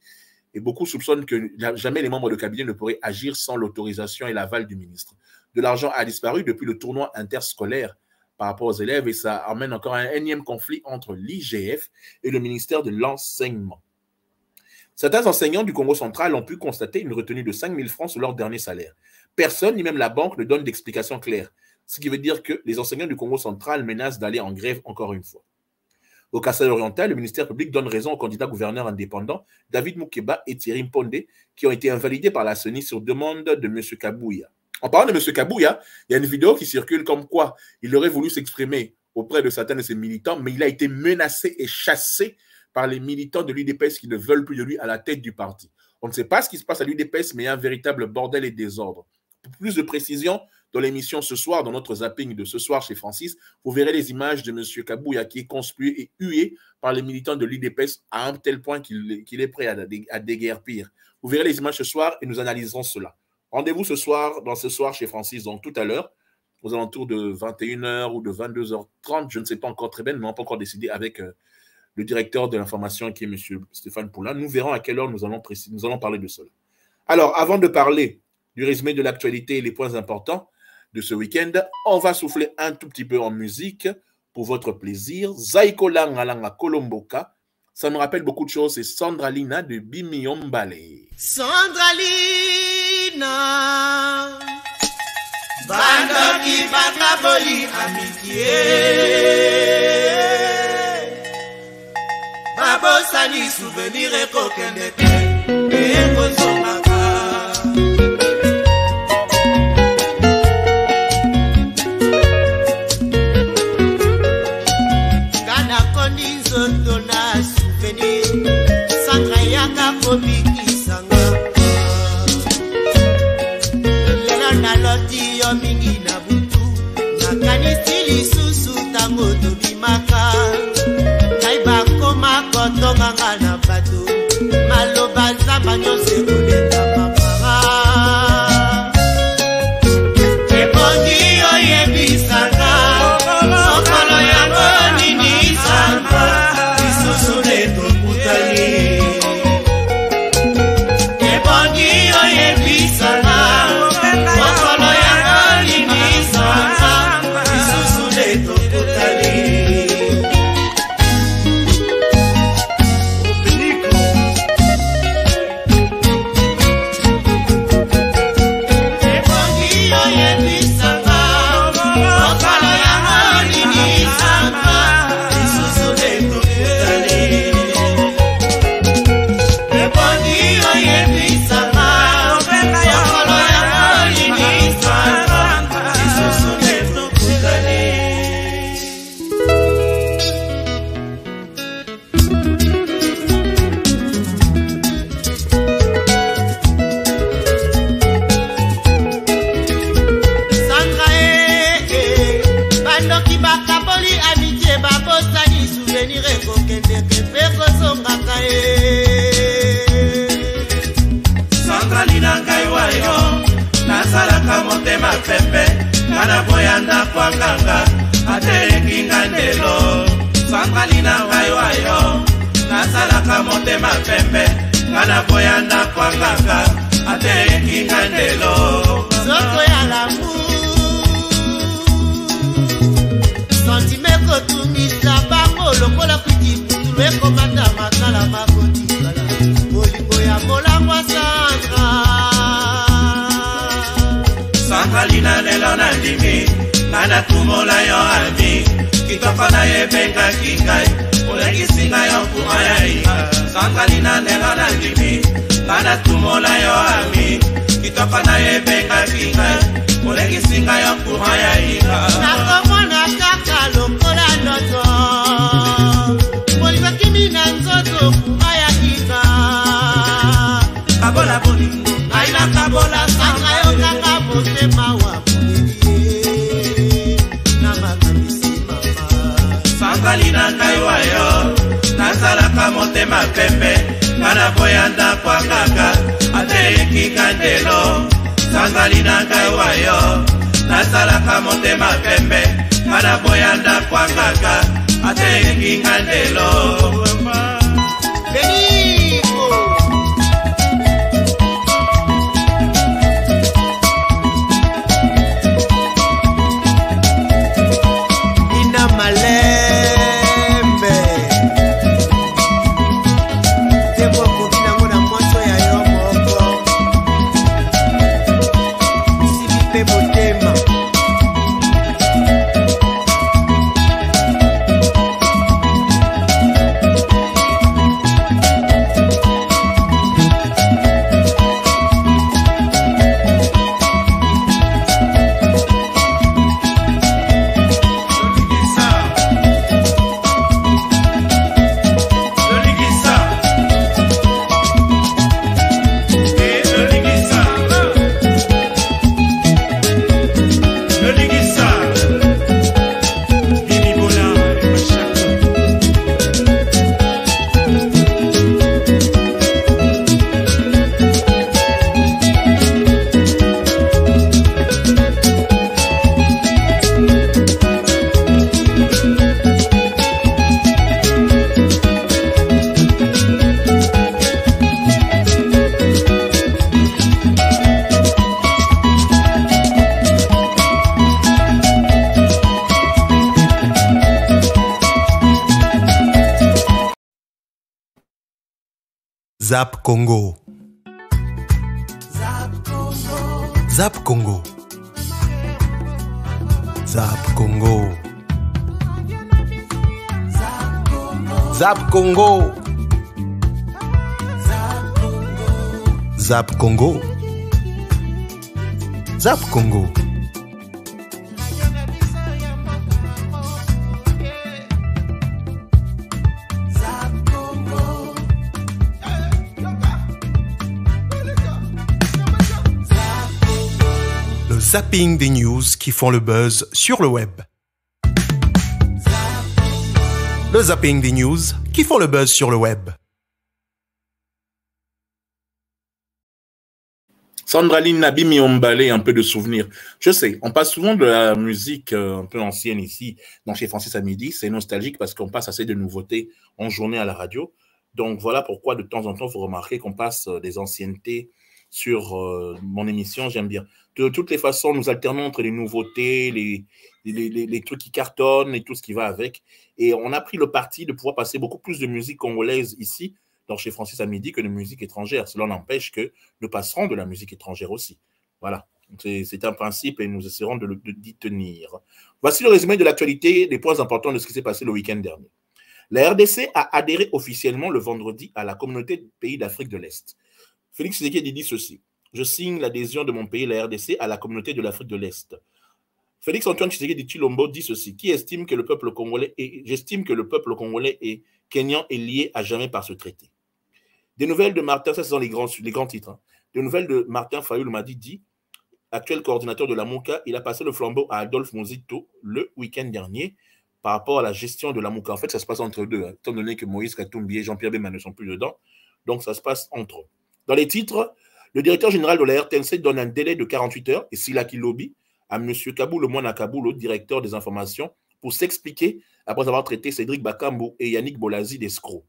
et beaucoup soupçonnent que jamais les membres de cabinet ne pourraient agir sans l'autorisation et l'aval du ministre. De l'argent a disparu depuis le tournoi interscolaire par rapport aux élèves et ça amène encore un énième conflit entre l'IGF et le ministère de l'Enseignement. Certains enseignants du Congo central ont pu constater une retenue de 5 000 francs sur leur dernier salaire. Personne, ni même la banque, ne donne d'explication claire. Ce qui veut dire que les enseignants du Congo central menacent d'aller en grève encore une fois. Au Kasaï oriental, le ministère public donne raison aux candidats gouverneurs indépendants David Moukeba et Thierry Mpondé qui ont été invalidés par la CENI sur demande de M. Kabouya. En parlant de M. Kabouya, il y a une vidéo qui circule comme quoi il aurait voulu s'exprimer auprès de certains de ses militants, mais il a été menacé et chassé par les militants de l'UDPS qui ne veulent plus de lui à la tête du parti. On ne sait pas ce qui se passe à l'UDPS, mais il y a un véritable bordel et désordre. Pour plus de précision, dans l'émission ce soir, dans notre zapping de ce soir chez Francis, vous verrez les images de M. Kabouya qui est conspué et hué par les militants de l'UDPS à un tel point qu'il est prêt à déguerpir. Vous verrez les images ce soir et nous analyserons cela. Rendez-vous ce soir, dans ce soir chez Francis, donc tout à l'heure, aux alentours de 21h ou de 22h30, je ne sais pas encore très bien, nous n'avons pas encore décidé avec le directeur de l'information qui est M. Stéphane Poulain. Nous verrons à quelle heure nous allons parler de cela. Alors, avant de parler du résumé de l'actualité et les points importants de ce week-end, on va souffler un tout petit peu en musique pour votre plaisir. Zaikola Ngalanga Kolomboka, ça me rappelle beaucoup de choses, c'est Sandralina de Bimiombale. Sandralina, Bandoki Bakaboli Amitié, Babosani Souvenir et Kokendete, et Kosomaka. bongo tobimaka ngai bakoma kotonganga na bato maloba nzamba nyonso ekoleka mapara ebongi oyebisaka mokolo yango nini samba lisusu netokutani ebongi oyebisaka mokolo yango nini samba lisusu netokutani pepe kana boyanda kwa nganga ateleki ngandelo sangalina wayo nasalaka motema pembe kana boyanda kwa nganga ateleki ngandelo soko ya lamu santimeko tumisa bango lokola kutiputulu ekomata makala makotikala bolingo ya molangwa sandra sangalina lelo na ndimi kana tumola yo ami kitoko na yebenga kingai olekisi ngai yo kumayai sangalina lelo na ndimi kana tumola yo ami kitoko na yebenga kingai olekisi ngai yo kumayai nakomona kaka lokola ndoto bolingo kimi na nzoto kumayakika kabola bolingo ngai na kabola sanga yo kaka motema wa sangalina ngai wayo nasalaka motema pembe kana boyanda kwa kaka ateleki ngandelo sangalina ngai wayo nasalaka motema pembe kana boyanda kwa kaka ateleki ngandelo Zap Congo. Zap Congo. Zap Congo. Zap Congo. Zap Congo. Zap Congo. Le zapping des news qui font le buzz sur le web. Le zapping des news qui font le buzz sur le web. Sandraline Nabi m'y emballé un peu de souvenirs. Je sais, on passe souvent de la musique un peu ancienne ici, dans chez Francis à midi. C'est nostalgique parce qu'on passe assez de nouveautés en journée à la radio. Donc voilà pourquoi de temps en temps, vous remarquez qu'on passe des anciennetés sur mon émission. J'aime bien. De toutes les façons, nous alternons entre les nouveautés, les trucs qui cartonnent et tout ce qui va avec. Et on a pris le parti de pouvoir passer beaucoup plus de musique congolaise ici, dans chez Francis à midi, que de musique étrangère. Cela n'empêche que nous passerons de la musique étrangère aussi. Voilà. C'est un principe et nous essaierons d'y tenir. Voici le résumé de l'actualité, des points importants de ce qui s'est passé le week-end dernier. La RDC a adhéré officiellement le vendredi à la communauté des pays d'Afrique de l'Est. Félix Tshisekedi dit ceci. Je signe l'adhésion de mon pays, la RDC, à la communauté de l'Afrique de l'Est. Félix-Antoine Tshisekedi Tshilombo dit ceci. Qui estime que le peuple congolais j'estime que le peuple congolais et kenyan est lié à jamais par ce traité. Des nouvelles de Martin, ça ce sont les grands titres. Hein. Des nouvelles de Martin Fayoul Madi dit, actuel coordinateur de la MOUCA, il a passé le flambeau à Adolphe Mozito le week-end dernier par rapport à la gestion de la MOUCA. En fait, ça se passe entre deux, hein, étant donné que Moïse Katumbi et Jean-Pierre Bema ne sont plus dedans. Donc, ça se passe entre eux. Dans les titres, le directeur général de la RTNC donne un délai de 48 heures, et Silaki Lobby, à M. Kaboul Moana Kaboul, directeur des informations, pour s'expliquer après avoir traité Cédric Bakambu et Yannick Bolazi d'escrocs.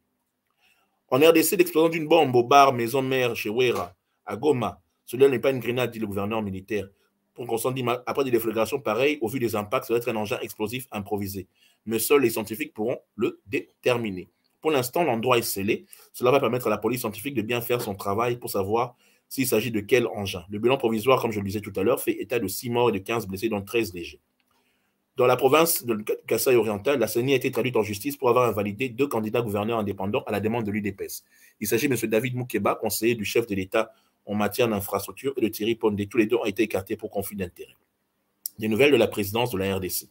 En RDC, l'explosion d'une bombe au bar Maison Mère chez Wera, à Goma. Cela n'est pas une grenade, dit le gouverneur militaire. Donc on s'en dit, après des déflagrations pareilles, au vu des impacts, ça va être un engin explosif improvisé. Mais seuls les scientifiques pourront le déterminer. Pour l'instant, l'endroit est scellé. Cela va permettre à la police scientifique de bien faire son travail pour savoir s'il s'agit de quel engin. Le bilan provisoire, comme je le disais tout à l'heure, fait état de 6 morts et de 15 blessés, dont 13 légers. Dans la province de Kasaï oriental, la CENI a été traduite en justice pour avoir invalidé 2 candidats gouverneurs indépendants à la demande de l'UDPS. Il s'agit de M. David Moukeba, conseiller du chef de l'État en matière d'infrastructure, et de Thierry Pondé. Tous les deux ont été écartés pour conflit d'intérêts. Des nouvelles de la présidence de la RDC.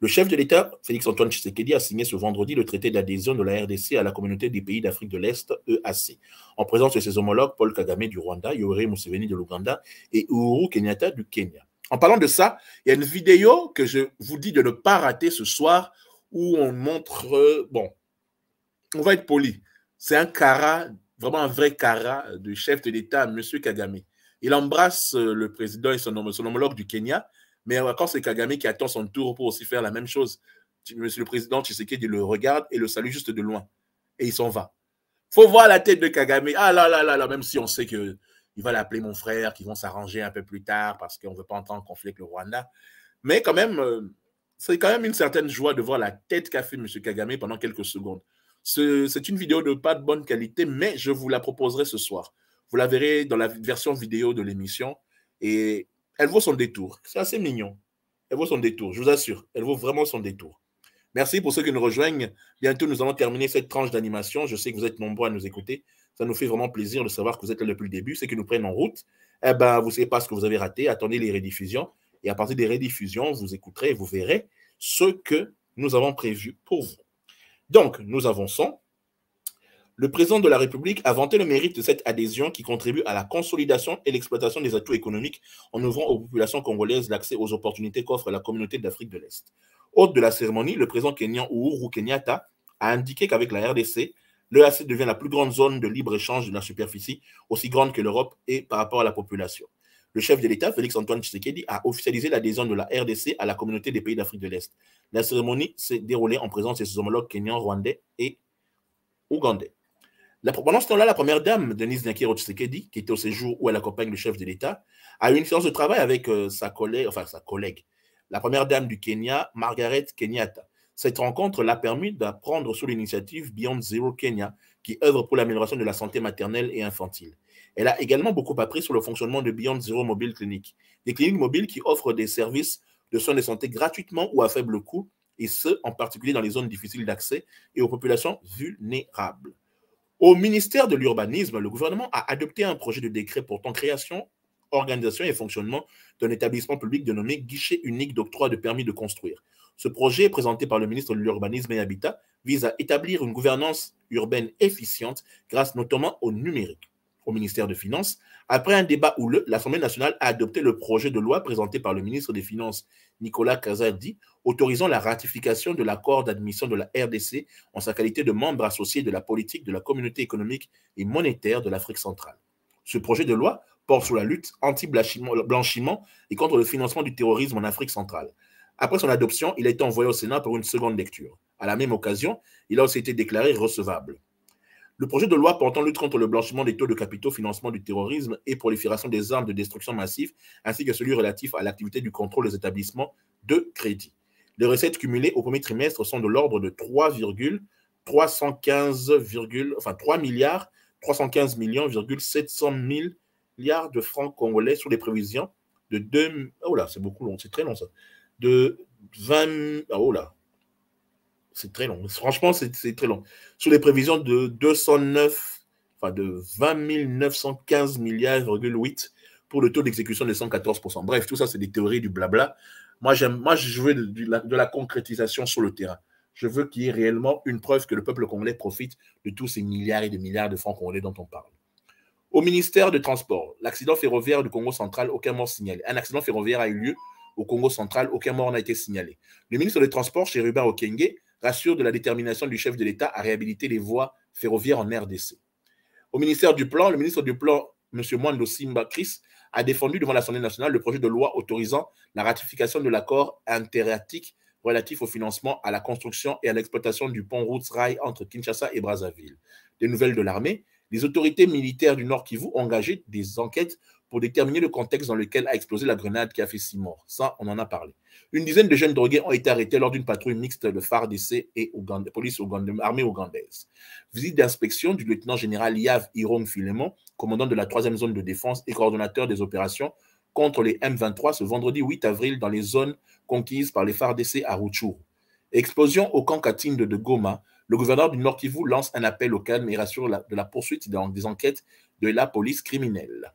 Le chef de l'État, Félix-Antoine Tshisekedi, a signé ce vendredi le traité d'adhésion de la RDC à la communauté des pays d'Afrique de l'Est, EAC, en présence de ses homologues Paul Kagame du Rwanda, Yoweri Museveni de l'Ouganda et Uhuru Kenyatta du Kenya. En parlant de ça, il y a une vidéo que je vous dis de ne pas rater ce soir où on montre, bon, on va être poli, c'est un cara, vraiment un vrai cara du chef de l'État, M. Kagame. Il embrasse le président et son homologue du Kenya, mais quand c'est Kagame qui attend son tour pour aussi faire la même chose, Monsieur le Président Tshisekedi le regarde et le salue juste de loin. Et il s'en va. Faut voir la tête de Kagame. Ah là là là là, même si on sait qu'il va l'appeler mon frère, qu'ils vont s'arranger un peu plus tard parce qu'on ne veut pas entrer en conflit avec le Rwanda. Mais quand même, c'est quand même une certaine joie de voir la tête qu'a fait M. Kagame pendant quelques secondes. C'est une vidéo de pas de bonne qualité, mais je vous la proposerai ce soir. Vous la verrez dans la version vidéo de l'émission et elle vaut son détour. C'est assez mignon. Elle vaut son détour, je vous assure. Elle vaut vraiment son détour. Merci pour ceux qui nous rejoignent. Bientôt, nous allons terminer cette tranche d'animation. Je sais que vous êtes nombreux à nous écouter. Ça nous fait vraiment plaisir de savoir que vous êtes là depuis le début. Ceux qui nous prennent en route, eh ben, vous ne savez pas ce que vous avez raté. Attendez les rediffusions. Et à partir des rediffusions, vous écouterez et vous verrez ce que nous avons prévu pour vous. Donc, nous avançons. Le président de la République a vanté le mérite de cette adhésion qui contribue à la consolidation et l'exploitation des atouts économiques en ouvrant aux populations congolaises l'accès aux opportunités qu'offre la communauté d'Afrique de l'Est. Hôte de la cérémonie, le président kenyan Uhuru Kenyatta a indiqué qu'avec la RDC, l'EAC devient la plus grande zone de libre-échange de la superficie, aussi grande que l'Europe et par rapport à la population. Le chef de l'État, Félix-Antoine Tshisekedi, a officialisé l'adhésion de la RDC à la communauté des pays d'Afrique de l'Est. La cérémonie s'est déroulée en présence de ses homologues kenyans, rwandais et ougandais. Pendant ce temps-là, la première dame, Denise Nyakiro Tshisekedi, qui était au séjour où elle accompagne le chef de l'État, a eu une séance de travail avec sa collègue, la première dame du Kenya, Margaret Kenyatta. Cette rencontre l'a permis d'apprendre sur l'initiative Beyond Zero Kenya, qui œuvre pour l'amélioration de la santé maternelle et infantile. Elle a également beaucoup appris sur le fonctionnement de Beyond Zero Mobile Clinic, des cliniques mobiles qui offrent des services de soins de santé gratuitement ou à faible coût, et ce, en particulier dans les zones difficiles d'accès et aux populations vulnérables. Au ministère de l'Urbanisme, le gouvernement a adopté un projet de décret portant création, organisation et fonctionnement d'un établissement public dénommé Guichet unique d'octroi de permis de construire. Ce projet, présenté par le ministre de l'Urbanisme et Habitat, vise à établir une gouvernance urbaine efficiente grâce notamment au numérique. au ministère des Finances. Après un débat houleux, l'Assemblée nationale a adopté le projet de loi présenté par le ministre des Finances, Nicolas Kazadi, autorisant la ratification de l'accord d'admission de la RDC en sa qualité de membre associé de la politique de la communauté économique et monétaire de l'Afrique centrale. Ce projet de loi porte sur la lutte anti-blanchiment et contre le financement du terrorisme en Afrique centrale. Après son adoption, il a été envoyé au Sénat pour une seconde lecture. À la même occasion, il a aussi été déclaré recevable. Le projet de loi portant lutte contre le blanchiment des taux de capitaux, financement du terrorisme et prolifération des armes de destruction massive, ainsi que celui relatif à l'activité du contrôle des établissements de crédit. Les recettes cumulées au premier trimestre sont de l'ordre de 3 milliards 315 millions, 700 milliards de francs congolais sous les prévisions de 2... Oh là, c'est beaucoup long, c'est très long ça. De 20... Oh là, c'est très long. Franchement, c'est très long. Sous les prévisions de 209... Enfin, de 20 915 milliards, pour le taux d'exécution de 114%. Bref, tout ça, c'est des théories, du blabla. Moi, je veux de la concrétisation sur le terrain. Je veux qu'il y ait réellement une preuve que le peuple congolais profite de tous ces milliards et de milliards de francs congolais dont on parle. Au ministère des Transports, l'accident ferroviaire du Congo central, aucun mort signalé. Un accident ferroviaire a eu lieu au Congo central, aucun mort n'a été signalé. Le ministre des Transports, Chérubin Okenge, rassure de la détermination du chef de l'État à réhabiliter les voies ferroviaires en RDC. Au ministère du Plan, le ministre du Plan, M. Mwando Simba Chris, a défendu devant l'Assemblée nationale le projet de loi autorisant la ratification de l'accord interétatique relatif au financement, à la construction et à l'exploitation du pont route-rail entre Kinshasa et Brazzaville. Des nouvelles de l'armée, les autorités militaires du Nord Kivu ont engagé des enquêtes pour déterminer le contexte dans lequel a explosé la grenade qui a fait 6 morts. Ça, on en a parlé. Une dizaine de jeunes drogués ont été arrêtés lors d'une patrouille mixte de FARDC et police armée ougandaise. Visite d'inspection du lieutenant-général Yav Irong Filemon, commandant de la 3e zone de défense et coordonnateur des opérations contre les M23 ce vendredi 8 avril dans les zones conquises par les FARDC à Rutshuru. Explosion au camp Katine de Goma, le gouverneur du Nord Kivu lance un appel au calme et rassure de la poursuite des enquêtes de la police criminelle.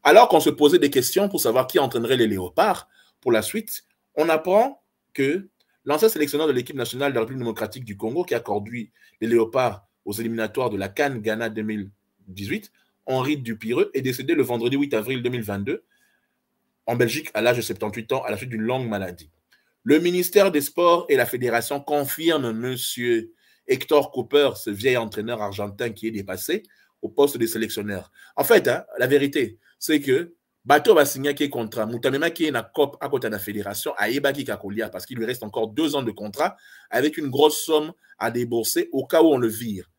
Alors qu'on se posait des questions pour savoir qui entraînerait les léopards, pour la suite, on apprend que l'ancien sélectionneur de l'équipe nationale de la République démocratique du Congo qui a conduit les léopards aux éliminatoires de la CAN Ghana 2018, Henri Dupireux, est décédé le vendredi 8 avril 2022 en Belgique à l'âge de 78 ans à la suite d'une longue maladie. Le ministère des Sports et la Fédération confirment M. Hector Cooper, ce vieil entraîneur argentin qui est dépassé, au poste de sélectionneur. En fait, la vérité, c'est que Bato va signer un contrat. Moutamema qui est na COP à côté de la fédération a Ebaki Kakolia parce qu'il lui reste encore 2 ans de contrat avec une grosse somme à débourser au cas où on le vire.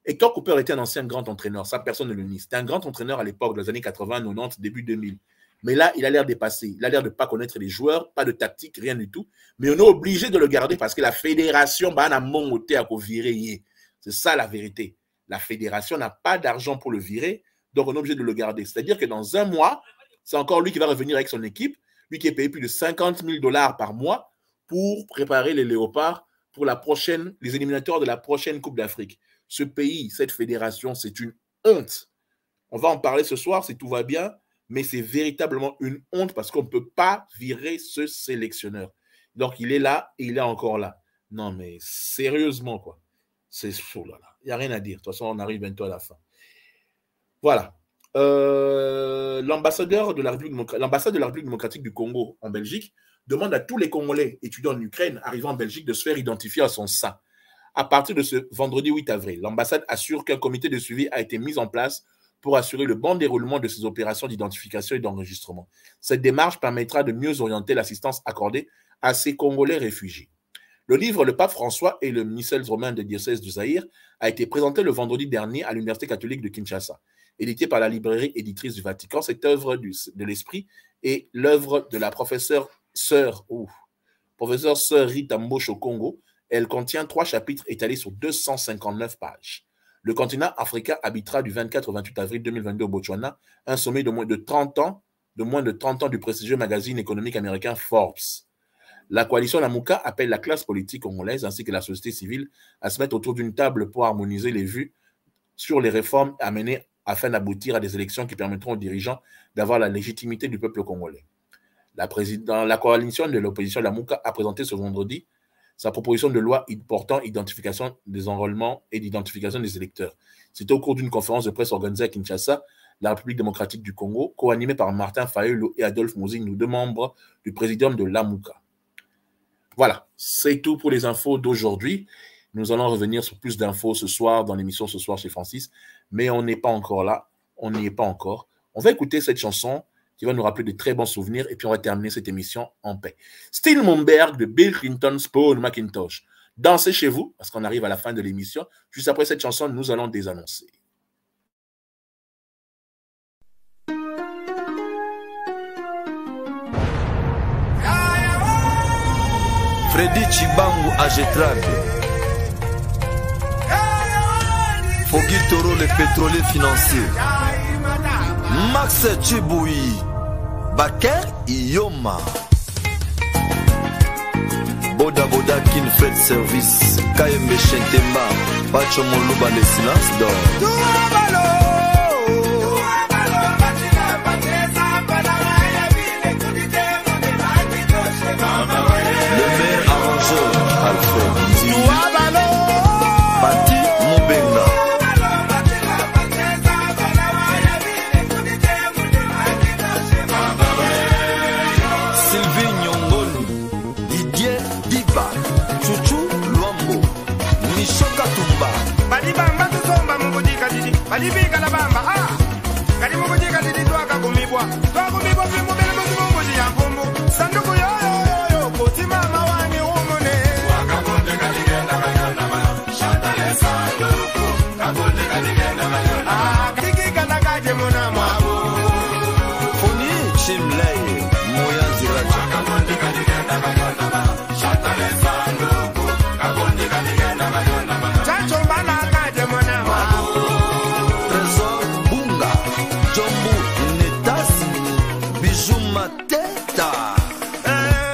Hector Cooper était un ancien grand entraîneur, ça personne ne le nie. C'était un grand entraîneur à l'époque, dans les années 80, 90, début 2000. Mais là, il a l'air dépassé. Il a l'air de ne pas connaître les joueurs, pas de tactique, rien du tout. Mais on est obligé de le garder parce que la fédération va monter à virer. C'est ça la vérité. La fédération n'a pas d'argent pour le virer, donc on est obligé de le garder. C'est-à-dire que dans 1 mois, c'est encore lui qui va revenir avec son équipe, lui qui est payé plus de 50 000 $ par mois pour préparer les léopards pour les éliminatoires de la prochaine Coupe d'Afrique. Ce pays, cette fédération, c'est une honte. On va en parler ce soir si tout va bien, mais c'est véritablement une honte parce qu'on ne peut pas virer ce sélectionneur. Donc, il est là et il est encore là. Non, mais sérieusement, quoi. C'est chaud, là. Il n'y a rien à dire. De toute façon, on arrive bientôt à la fin. Voilà. L'ambassade de la République démocratique du Congo en Belgique demande à tous les Congolais étudiants en Ukraine arrivant en Belgique de se faire identifier à son sein. À partir de ce vendredi 8 avril, l'ambassade assure qu'un comité de suivi a été mis en place pour assurer le bon déroulement de ces opérations d'identification et d'enregistrement. Cette démarche permettra de mieux orienter l'assistance accordée à ces Congolais réfugiés. Le livre Le Pape François et le missel romain des diocèses du Zaïre a été présenté le vendredi dernier à l'Université catholique de Kinshasa. Édité par la librairie éditrice du Vatican, cette œuvre de l'esprit est l'œuvre de la professeure Sœur Rita Mbocho Congo. Elle contient 3 chapitres étalés sur 259 pages. Le continent africain habitera du 24 au 28 avril 2022 au Botswana, un sommet de moins de 30 ans du prestigieux magazine économique américain Forbes. La coalition Lamuka appelle la classe politique congolaise ainsi que la société civile à se mettre autour d'une table pour harmoniser les vues sur les réformes à mener afin d'aboutir à des élections qui permettront aux dirigeants d'avoir la légitimité du peuple congolais. La coalition de l'opposition Lamuka a présenté ce vendredi sa proposition de loi portant identification des enrôlements et d'identification des électeurs. C'était au cours d'une conférence de presse organisée à Kinshasa. la République démocratique du Congo, co-animé par Martin Fayulu et Adolphe Muzignou, deux membres du présidium de l'AMUCA. Voilà, c'est tout pour les infos d'aujourd'hui. Nous allons revenir sur plus d'infos ce soir, dans l'émission Ce Soir chez Francis, mais on n'est pas encore là, on n'y est pas encore. On va écouter cette chanson qui va nous rappeler de très bons souvenirs et puis on va terminer cette émission en paix. Still Momberg de Bill Clinton's Paul McIntosh. Dansez chez vous, parce qu'on arrive à la fin de l'émission. Juste après cette chanson, nous allons désannoncer. Freddy Chibangu Agetrag, Foggy Toro le pétrolier financier, Max Chiboui, Baker Iyoma, Boda Boda Kin Fred Service, Kayembe Shentemba, Pacho Moluba le silence d'or. Bati Mubenga, Sylvie Nyongoni, Didier Diba, Chuchu Luambo, Mishoka Tumba, Badibamba tuzomba mubudika didi, badibika la bamba kadi mubudika didi twaka kumibwa vimubele mubudi ya mpungu, sanduku yo koti mama wanyi umone wakakonde kaligenda kayona shatale sanduku kakonde kaligenda kayona kikika na kaje muna mabu Foni Chimley, Moya Ziracha, kakonde kaligenda kayona shatale sanduku kakonde kaligenda kayona chacho mbala kaje muna mabu Trésor Bunga, Jombu Netasi, Bijou Mateta.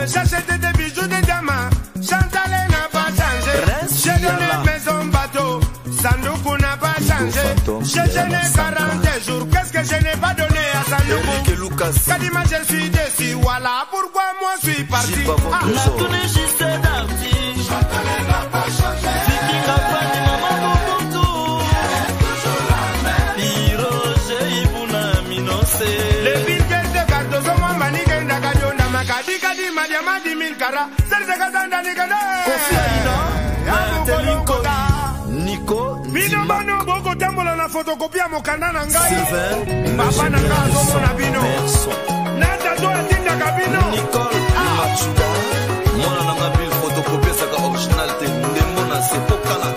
J'achète des bijoux, des diamants. Chantal n'a pas changé. J'ai donné maison, bateau. Sandoku n'a pas changé. J'ai gêné 40 jours. Qu'est-ce que je n'ai pas donné à Sandoku? Kadima, je suis déçu. Voilà pourquoi moi je suis parti. La tournée juste d'arty. Chantal n'a pas changé. Viking a pas dit maman Mobutu. Toujours la même. Piroge Ibuna Minose. Les villes de Cardozo, Mambani, Genda, Kadionda, Makadi, Kadi, Madiamadi, Milkara. Serge Kazanda, Nikada. Nico Bino bano boko tambola na photocopia mokanda na ngai papa na nga azomona bino nata to atinda kabino Nicole Machuda mwana na nga bil photocopie saka original te ndembo na sepokala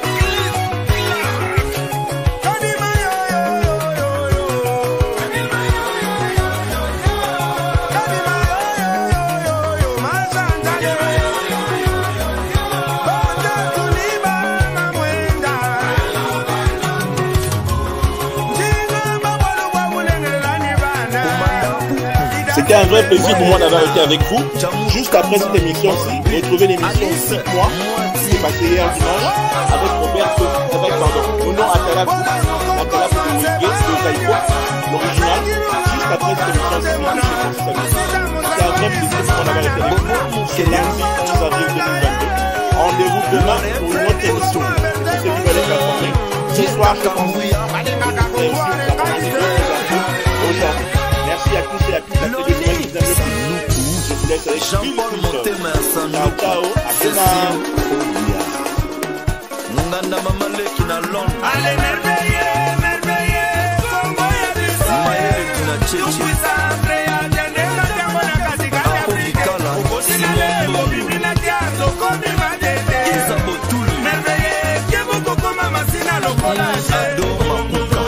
C'était un vrai plaisir pour moi d'avoir été avec vous. Juste après cette émission-ci, retrouvez l'émission 6 mois qui est passée hier dimanche avec Nono Atalakou de Zaïko, l'original. Juste après cette émission-ci, c'était un vrai plaisir pour moi d'avoir été avec vous. C'est lundi 11 avril 2022. Rendez-vous demain pour une autre émission. C'est ce qui va les faire. Ce soir, je pense que merci à tous et à toutes. La télévision qui vous aime le plus. Je vous laisse avec Jean-Paul Motema Sandoku. Ciao, à demain. Nganda Mamaleki na Londres. Allez, merveilleux. Maëlle Kuna Chechi. Isa Botulu. Ado Makuka.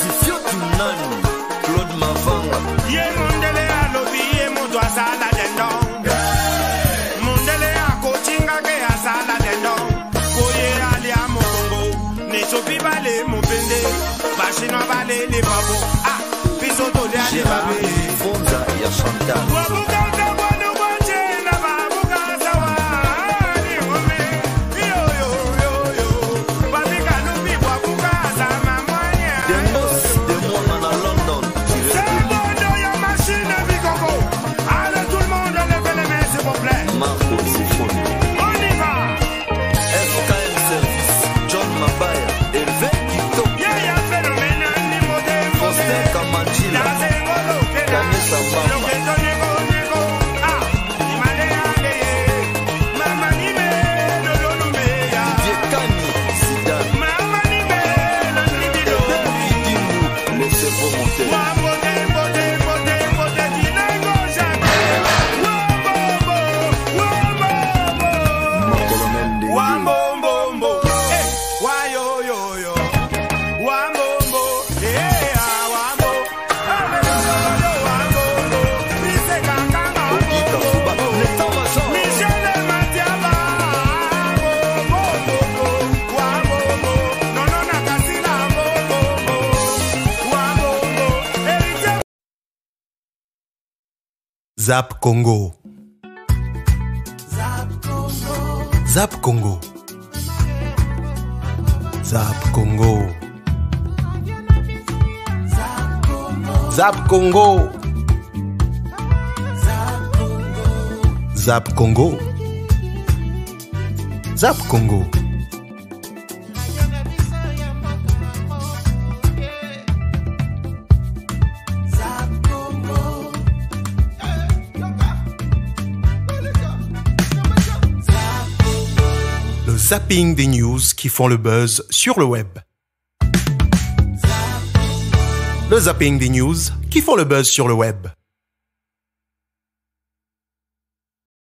Zifio Tunani, Claude Mavanga. Ye mundele alobi ye mutu asala dendo. Mundele akochinga ke asala dendo. Koye ali amongo, ne chopi bale mupende. Bashino bale le babo. Piso to de ali babe. Fonza ya Chantal. Wabuka tabano wache na babuka sawa. Ni home. Yo. Babika nubi wabuka sama mwanya. Demos de Mona na London. Sebondo ya machine bikoko. Zap Congo. Zap Congo. Zap Congo. Zap Congo. Zap Congo. Zap Congo. Le zapping des news qui font le buzz sur le web. Le zapping des news qui font le buzz sur le web.